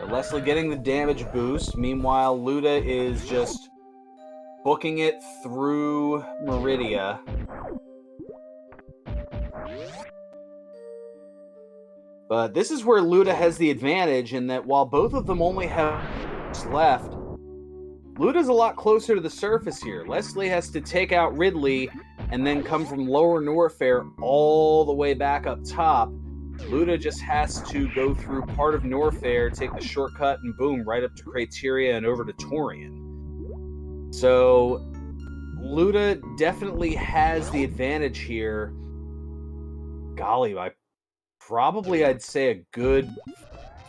Leslie getting the damage boost. Meanwhile, Luda is just booking it through Meridia. But this is where Luda has the advantage in that while both of them only have left, Luda's a lot closer to the surface here. Leslie has to take out Ridley and then come from Lower Norfair all the way back up top. Luda just has to go through part of Norfair, take the shortcut, and boom, right up to Crateria and over to Torian. So Luda definitely has the advantage here. Golly, I'd say a good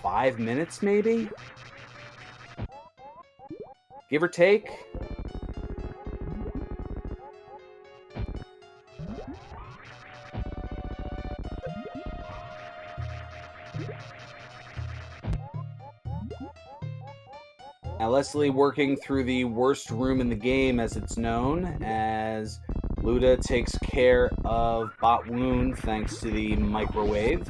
5 minutes, maybe? Give or take. Now Leslie working through the worst room in the game, as it's known, as Luda takes care of Bot Wound thanks to the microwave.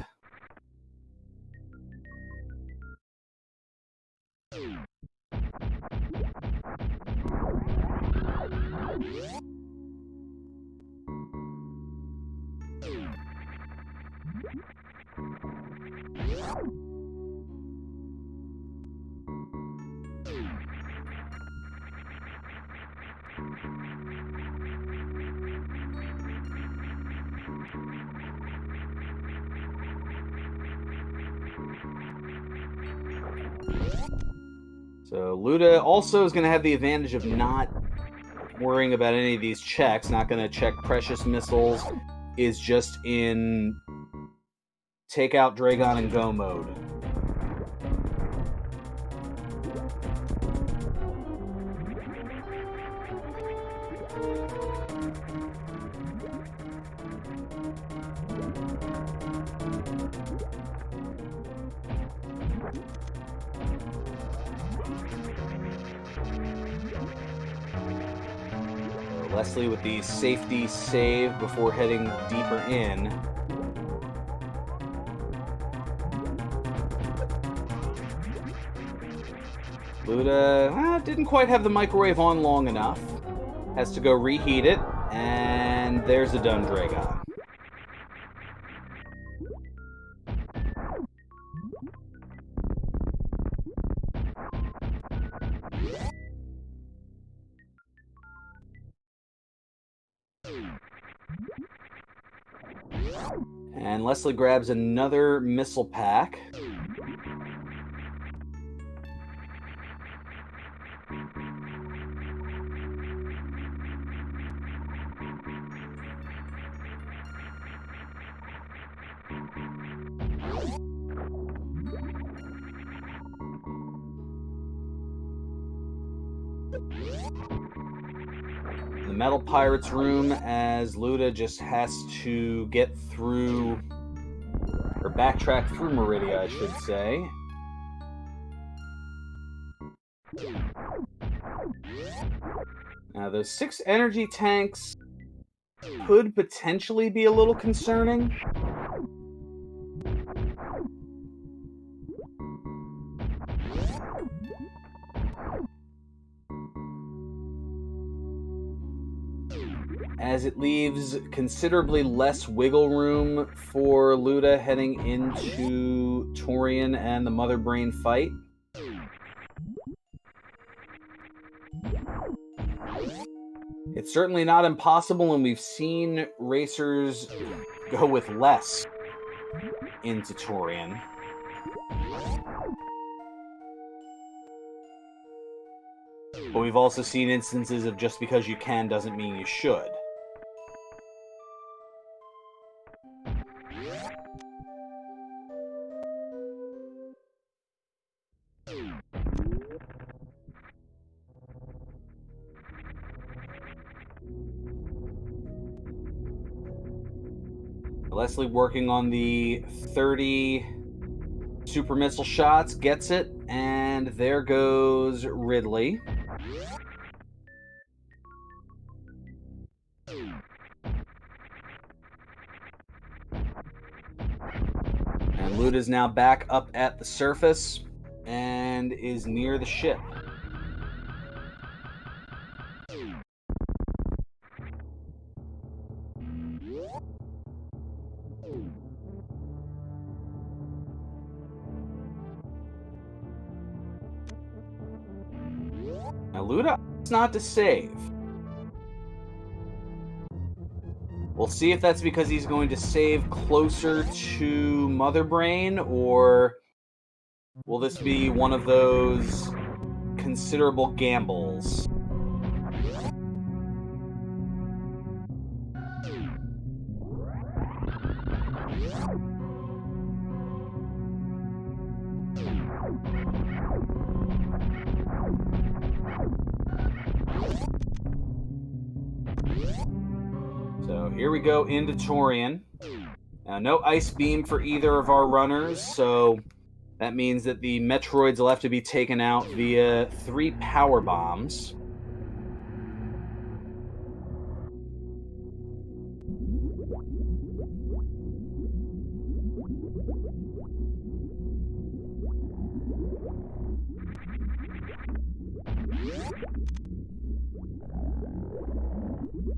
So Luda also is going to have the advantage of not worrying about any of these checks, not going to check precious missiles, is just in take out Dragon and go mode. Leslie with the safety save before heading deeper in. Luda didn't quite have the microwave on long enough. Has to go reheat it, and there's a done Dragon. And Leslie grabs another missile pack. The Metal Pirates room, as Luda just has to get through, or backtrack through Meridia, I should say. Now, those 6 energy tanks could potentially be a little concerning. As it leaves considerably less wiggle room for Luda heading into Torian and the Mother Brain fight. It's certainly not impossible, and we've seen racers go with less into Torian. But we've also seen instances of just because you can doesn't mean you should. Leslie working on the 30 super missile shots, gets it, and there goes Ridley. And Luda's now back up at the surface and is near the ship. Now Luda is not to save. We'll see if that's because he's going to save closer to Mother Brain, or will this be one of those considerable gambles? So here we go into Torian. Now, no ice beam for either of our runners, so That means that the Metroids will have to be taken out via 3 power bombs.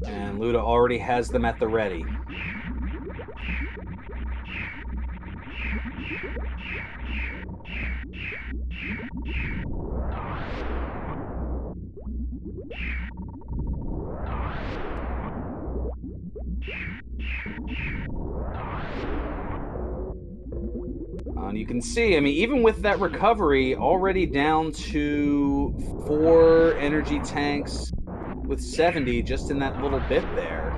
And Luda already has them at the ready. And you can see, I mean, even with that recovery, already down to 4 energy tanks with 70 just in that little bit there.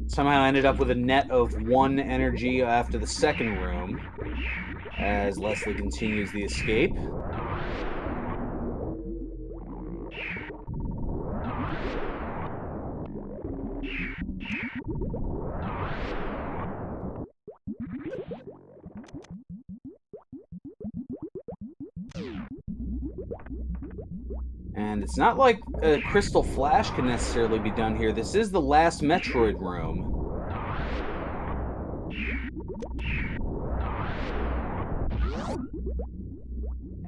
Somehow ended up with a net of 1 energy after the second room, as Leslie continues the escape. And it's not like a Crystal Flash can necessarily be done here. This is the last Metroid room.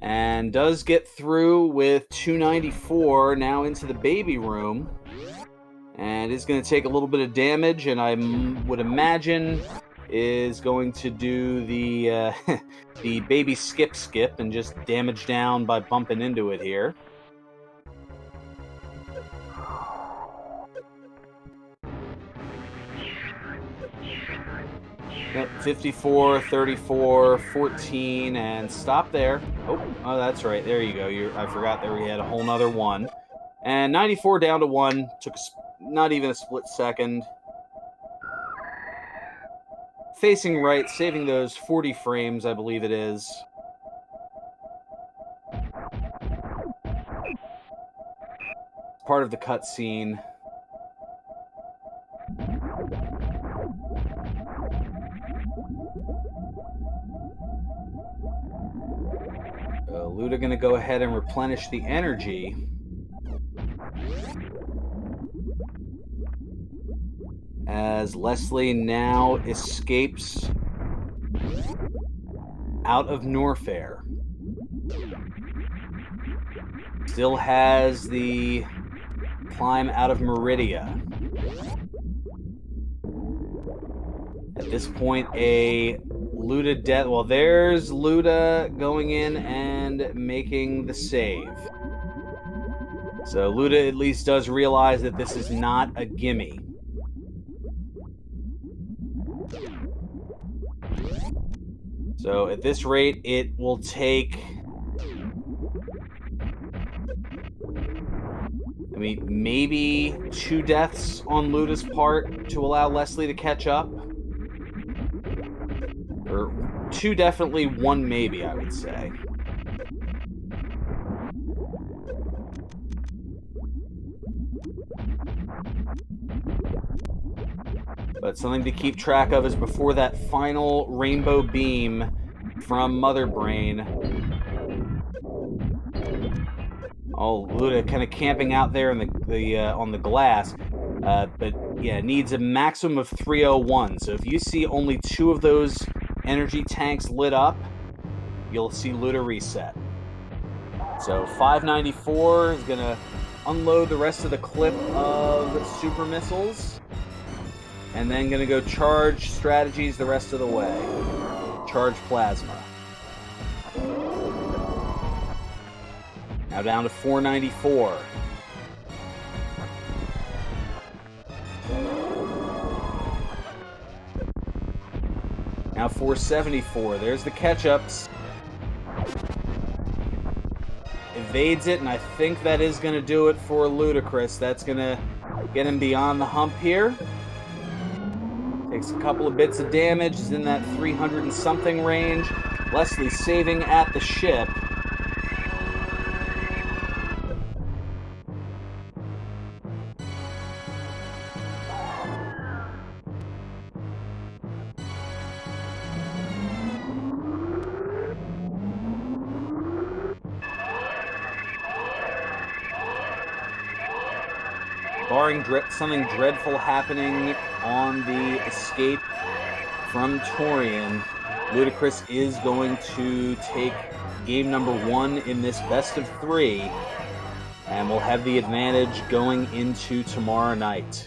And does get through with 294 now into the baby room. And is going to take a little bit of damage, and I would imagine is going to do the the baby skip and just damage down by bumping into it here. Yep, 54, 34, 14, and stop there. Oh, that's right. There you go. I forgot that we had a whole nother one. And 94 down to 1. Took not even a split second. Facing right, saving those 40 frames, I believe it is. Part of the cutscene. Luda going to go ahead and replenish the energy. As Leslie now escapes out of Norfair. Still has the climb out of Meridia. At this point, a Luda death. Well, there's Luda going in and making the save. So Luda at least does realize that this is not a gimme. So at this rate, it will take... I mean, maybe 2 deaths on Luda's part to allow Leslie to catch up. Or 2 definitely, 1 maybe, I would say. But something to keep track of is before that final rainbow beam from Mother Brain. Oh, Luda kind of camping out there in on the glass. But yeah, needs a maximum of 301. So if you see only 2 of those energy tanks lit up, you'll see Luda reset. So 594 is going to unload the rest of the clip of super missiles. And then going to go charge strategies the rest of the way. Charge plasma. Now down to 494. Now 474. There's the catch-ups. Evades it, and I think that is going to do it for LudaChris. That's going to get him beyond the hump here. Takes a couple of bits of damage, is in that 300 and something range. Leslie saving at the ship. barring something dreadful happening on the escape from Torian, LudaChris is going to take game number 1 in this best of 3, and will have the advantage going into tomorrow night.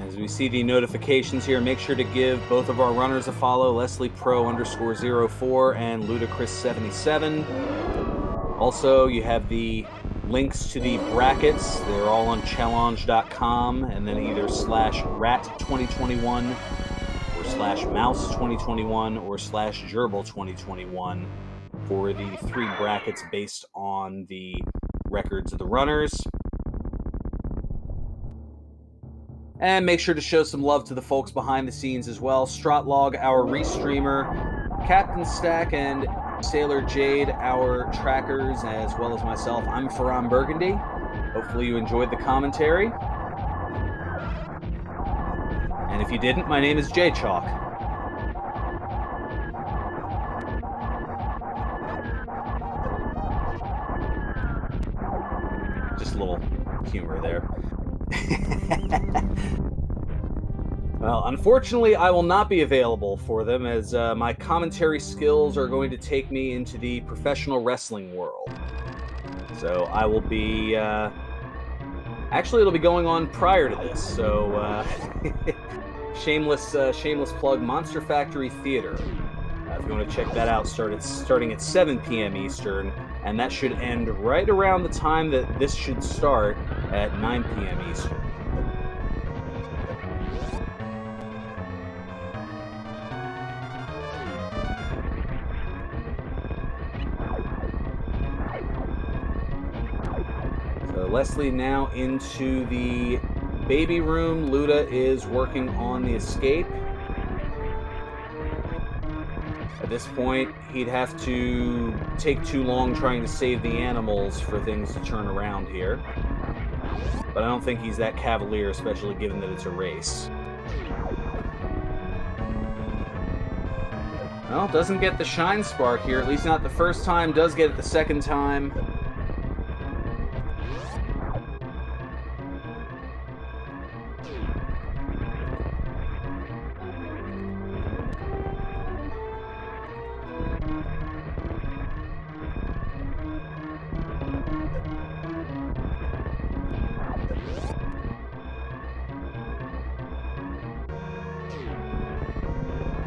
As we see the notifications here, make sure to give both of our runners a follow, Leslie Pro _04 and LudaChris77. Also, you have the links to the brackets. They're all on challenge.com, and then either /rat2021 or /mouse2021 or /gerbil2021 for the 3 brackets based on the records of the runners. And make sure to show some love to the folks behind the scenes as well. Stratlog, our restreamer, Captain Stack, and Sailor Jade, our trackers, as well as myself. I'm Ferran Burgundy. Hopefully you enjoyed the commentary. And if you didn't, my name is J Chalk. Just a little humor there. Well, unfortunately, I will not be available for them, as my commentary skills are going to take me into the professional wrestling world. So I will be... actually, it'll be going on prior to this, so shameless plug, Monster Factory Theater. If you want to check that out, starting at 7 p.m. Eastern, and that should end right around the time that this should start at 9 p.m. Eastern. So Leslie now into the baby room. Luda is working on the escape. At this point, he'd have to take too long trying to save the animals for things to turn around here. But I don't think he's that cavalier, especially given that it's a race. Well, doesn't get the shine spark here, at least not the first time, does get it the second time.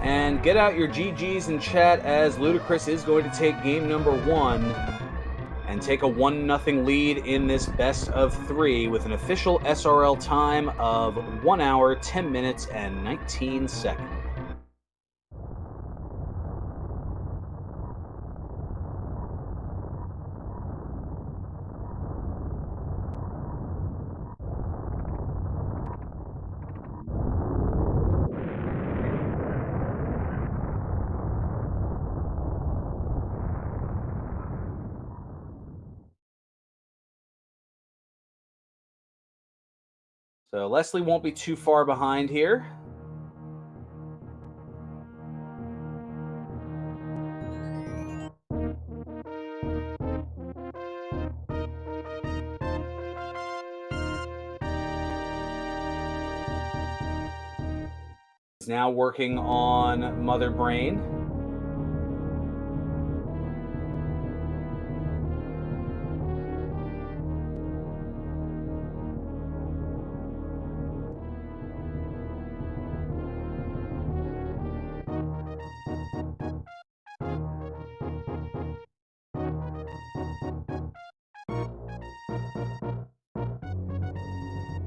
And get out your GGs in chat, as LudaChris is going to take game number 1 and take a 1-0 lead in this best of 3 with an official SRL time of 1 hour, 10 minutes, and 19 seconds. So Leslie won't be too far behind here. He's now working on Mother Brain.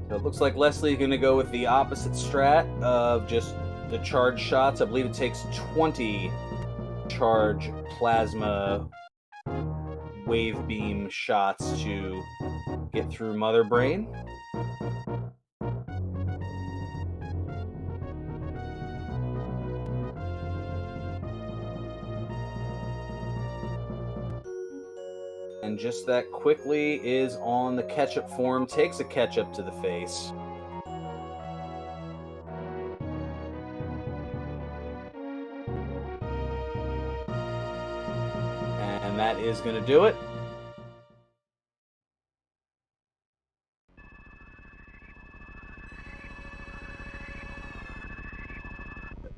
So it looks like Leslie's going to go with the opposite strat of just the charge shots. I believe it takes 20 charge plasma wave beam shots to get through Mother Brain. and just that quickly is on the ketchup form, takes a ketchup to the face. And that is going to do it.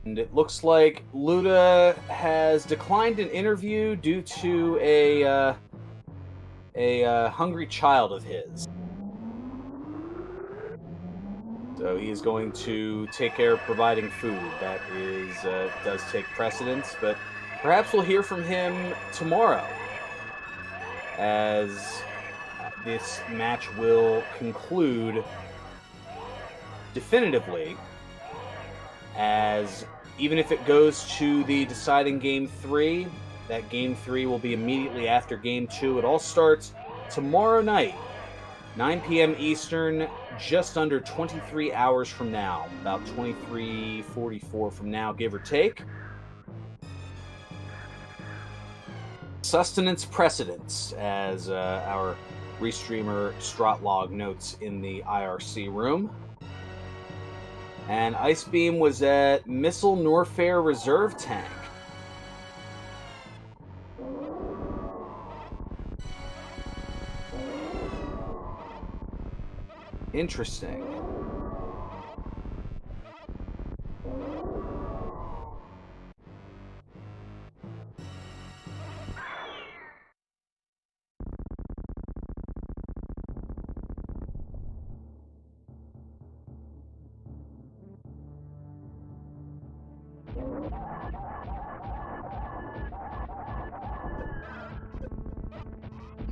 And it looks like Luda has declined an interview due to a hungry child of his. So he is going to take care of providing food. That is does take precedence, but perhaps we'll hear from him tomorrow, as this match will conclude definitively. As even if it goes to the deciding game 3, that game 3 will be immediately after game 2. It all starts tomorrow night, 9 p.m. Eastern, just under 23 hours from now, about 23:44 from now, give or take. Sustenance precedence, as our restreamer Stratlog notes in the IRC room. And Ice Beam was at Missile Norfair Reserve Tank. Interesting.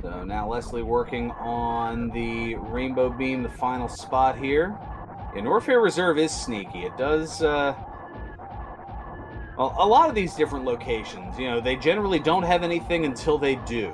So now Leslie working on the Rainbow Beam, the final spot here. Yeah, Norfair Reserve is sneaky. It does, well, a lot of these different locations, they generally don't have anything until they do.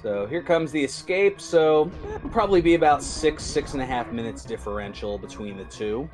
So here comes the escape. So it'll probably be about 6.5 minutes differential between the two.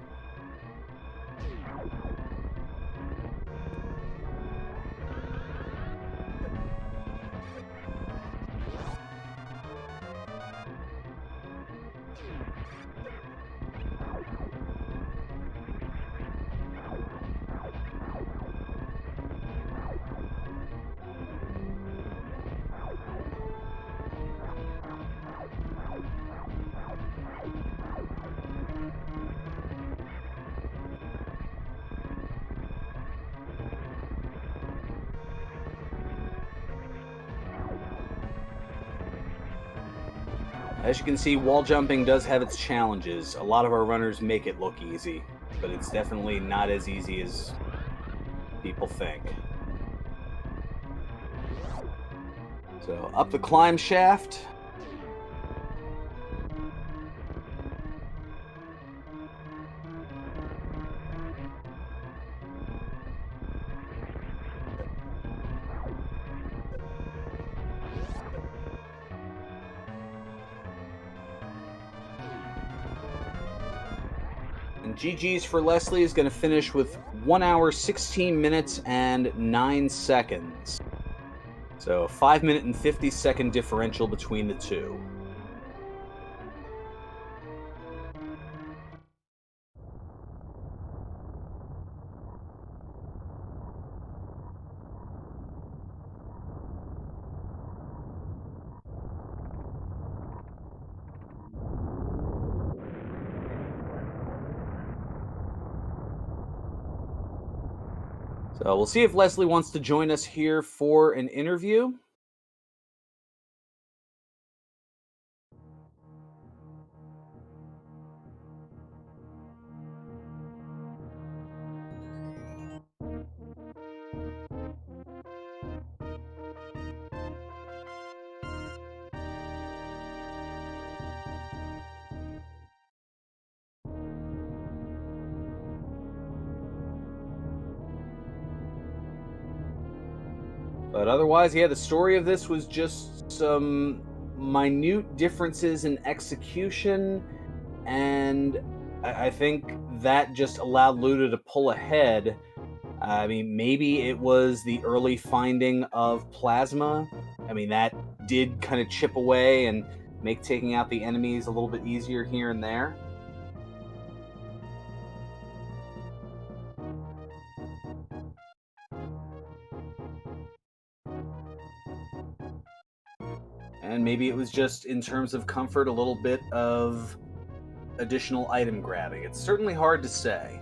As you can see, wall jumping does have its challenges. A lot of our runners make it look easy, but it's definitely not as easy as people think. So up the climb shaft. And GG's for Leslie is going to finish with 1 hour, 16 minutes, and 9 seconds. So a 5 minute and 50-second differential between the two. So we'll see if Leslie wants to join us here for an interview. But otherwise, yeah, the story of this was just some minute differences in execution, and I think that just allowed Luda to pull ahead. I mean, maybe it was the early finding of plasma. I mean, that did kind of chip away and make taking out the enemies a little bit easier here and there. And maybe it was just in terms of comfort, a little bit of additional item grabbing. It's certainly hard to say.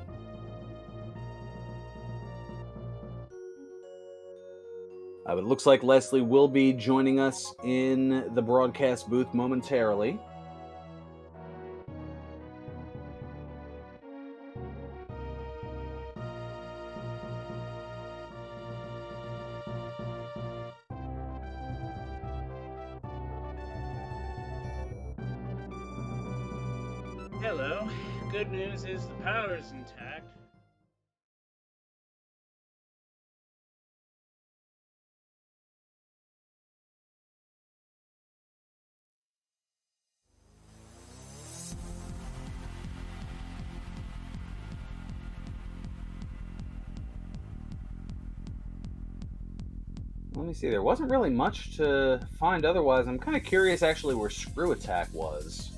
But it looks like Leslie will be joining us in the broadcast booth momentarily. Hello. Good news is the power's intact. Let me see. There wasn't really much to find otherwise. I'm kind of curious actually where Screw Attack was.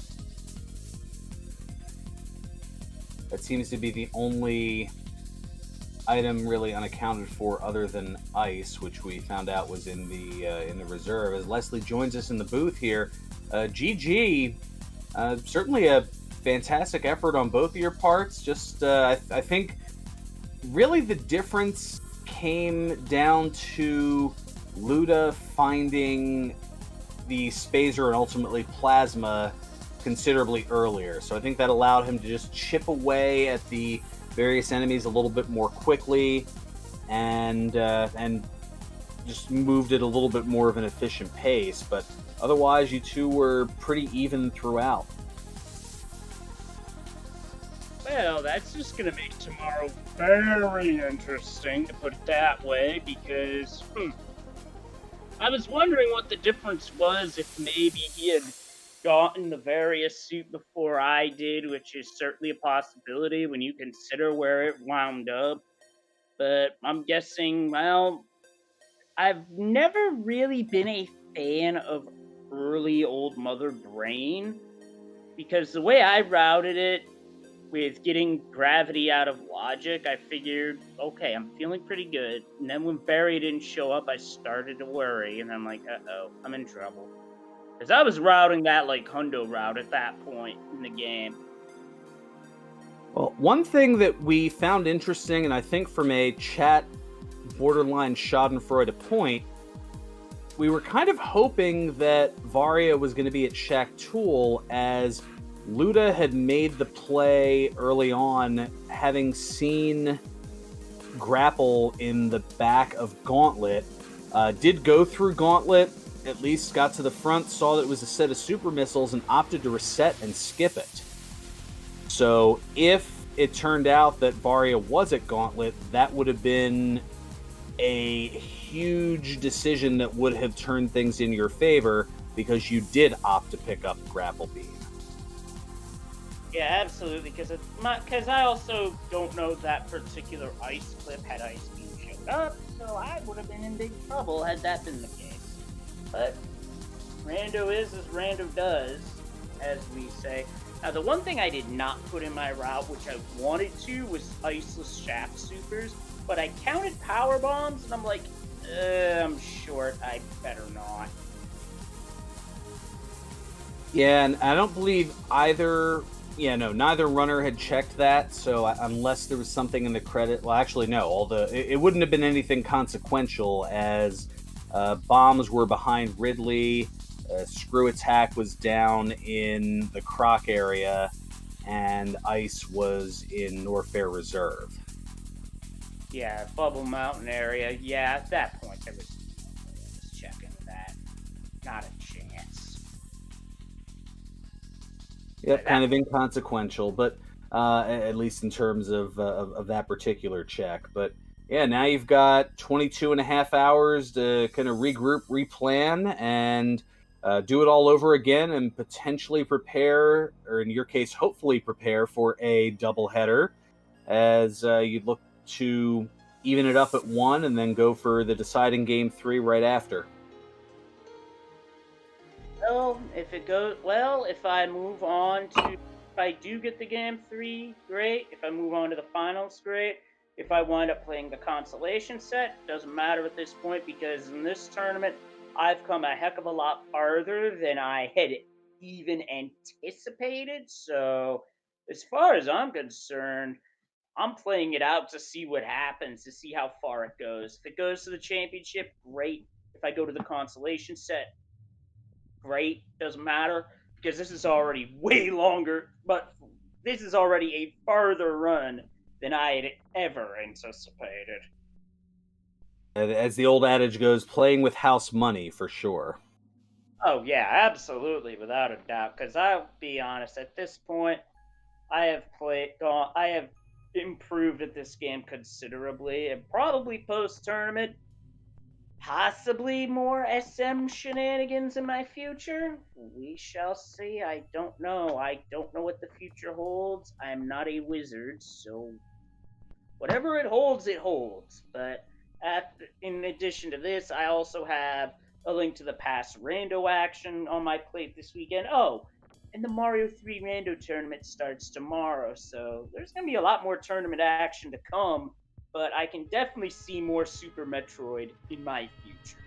That seems to be the only item really unaccounted for other than ice, which we found out was in the reserve. As Leslie joins us in the booth here, GG, certainly a fantastic effort on both of your parts. Just I think really the difference came down to Luda finding the Spazer and ultimately Plasma considerably earlier. So I think that allowed him to just chip away at the various enemies a little bit more quickly, and just moved it a little bit more of an efficient pace. But otherwise, you two were pretty even throughout. Well, that's just gonna make tomorrow very interesting, to put it that way, because I was wondering what the difference was if maybe he had gotten the various suit before I did, which is certainly a possibility when you consider where it wound up. But I'm guessing, well, I've never really been a fan of early Old Mother Brain because the way I routed it with getting gravity out of logic, I figured, okay, I'm feeling pretty good. And then when Barry didn't show up, I started to worry, and I'm like, uh-oh, I'm in trouble. Because I was routing that like Hundo route at that point in the game. Well, one thing that we found interesting, and I think from a chat borderline Schadenfreude point, we were kind of hoping that Varia was going to be at Shaq Tool, as Luda had made the play early on, having seen Grapple in the back of Gauntlet. Did go through Gauntlet, at least got to the front, saw that it was a set of super missiles, and opted to reset and skip it. So if it turned out that Varia was at Gauntlet, that would have been a huge decision that would have turned things in your favor, because you did opt to pick up Grapple Beam. Yeah, absolutely. Because I also don't know that particular ice clip had Ice Beam showed up, so I would have been in big trouble had that been the case. But Rando is as Rando does, as we say. Now, the one thing I did not put in my route, which I wanted to, was Iceless Shaft Supers, but I counted Power Bombs, and I'm like, I'm short, I better not. Yeah, and I don't believe neither runner had checked that, so unless there was something in the credit, well, actually, no, it wouldn't have been anything consequential, as bombs were behind Ridley, Screw Attack was down in the Croc area, and Ice was in Norfair Reserve. Yeah, Bubble Mountain area. Yeah, at that point, I was just checking that. Not a chance. Yep, kind of inconsequential, but at least in terms of that particular check. But Yeah, now you've got 22 and a half hours to kind of regroup, replan, and do it all over again and potentially prepare, or in your case, hopefully prepare for a doubleheader as you look to even it up at one and then go for the deciding game 3 right after. Well, if it goes well, if I move on to, if I do get the game 3, great. If I move on to the finals, great. If I wind up playing the consolation set, doesn't matter at this point because in this tournament, I've come a heck of a lot farther than I had even anticipated. So, as far as I'm concerned, I'm playing it out to see what happens, to see how far it goes. If it goes to the championship, great. If I go to the consolation set, great. Doesn't matter because this is already way longer, but this is already a farther run than I had ever anticipated. As the old adage goes, playing with house money for sure. Oh yeah, absolutely, without a doubt. Because I'll be honest, at this point, I have improved at this game considerably, and probably post tournament, possibly more SM shenanigans in my future. We shall see. I don't know. I don't know what the future holds. I'm not a wizard, so whatever it holds, it holds. But in addition to this, I also have a link to the past rando action on my plate this weekend. Oh, and the Mario 3 rando tournament starts tomorrow, so there's going to be a lot more tournament action to come, but I can definitely see more Super Metroid in my future.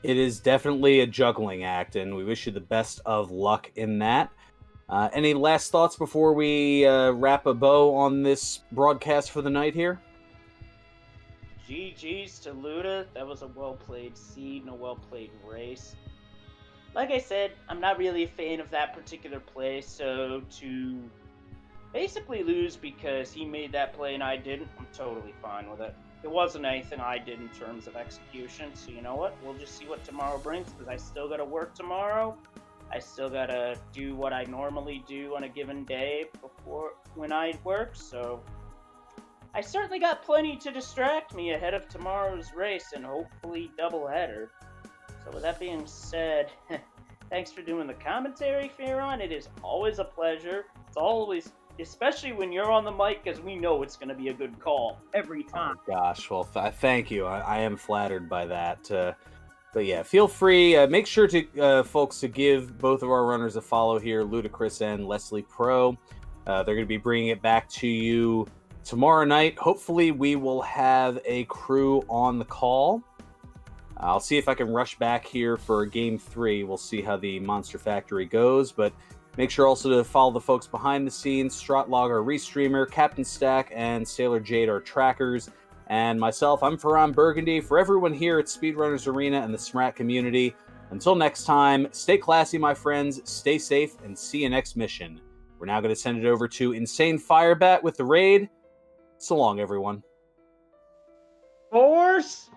It is definitely a juggling act, and we wish you the best of luck in that. Any last thoughts before we wrap a bow on this broadcast for the night here? GG's to Luda. That was a well played seed and a well played race. Like I said, I'm not really a fan of that particular play, so to basically lose because he made that play and I didn't, I'm totally fine with it. It wasn't anything I did in terms of execution, so you know what? We'll just see what tomorrow brings because I still got to work tomorrow. I still got to do what I normally do on a given day before when I work, so I certainly got plenty to distract me ahead of tomorrow's race and hopefully doubleheader. So with that being said, thanks for doing the commentary, Farron. It is always a pleasure. It's always, especially when you're on the mic, because we know it's going to be a good call every time. Oh, gosh, well, thank you. I am flattered by that. But yeah, feel free. Make sure to, folks, to give both of our runners a follow here, LudaChris and Leslie Pro. They're going to be bringing it back to you tomorrow night. Hopefully, we will have a crew on the call. I'll see if I can rush back here for game 3. We'll see how the Monster Factory goes, but make sure also to follow the folks behind the scenes, Stratlog, our restreamer, Captain Stack, and Sailor Jade, our trackers. And myself, I'm Farron Burgundy. For everyone here at Speedrunners Arena and the SMRAT community, until next time, stay classy, my friends, stay safe, and see you next mission. We're now going to send it over to Insane Firebat with the raid. So long, everyone. Force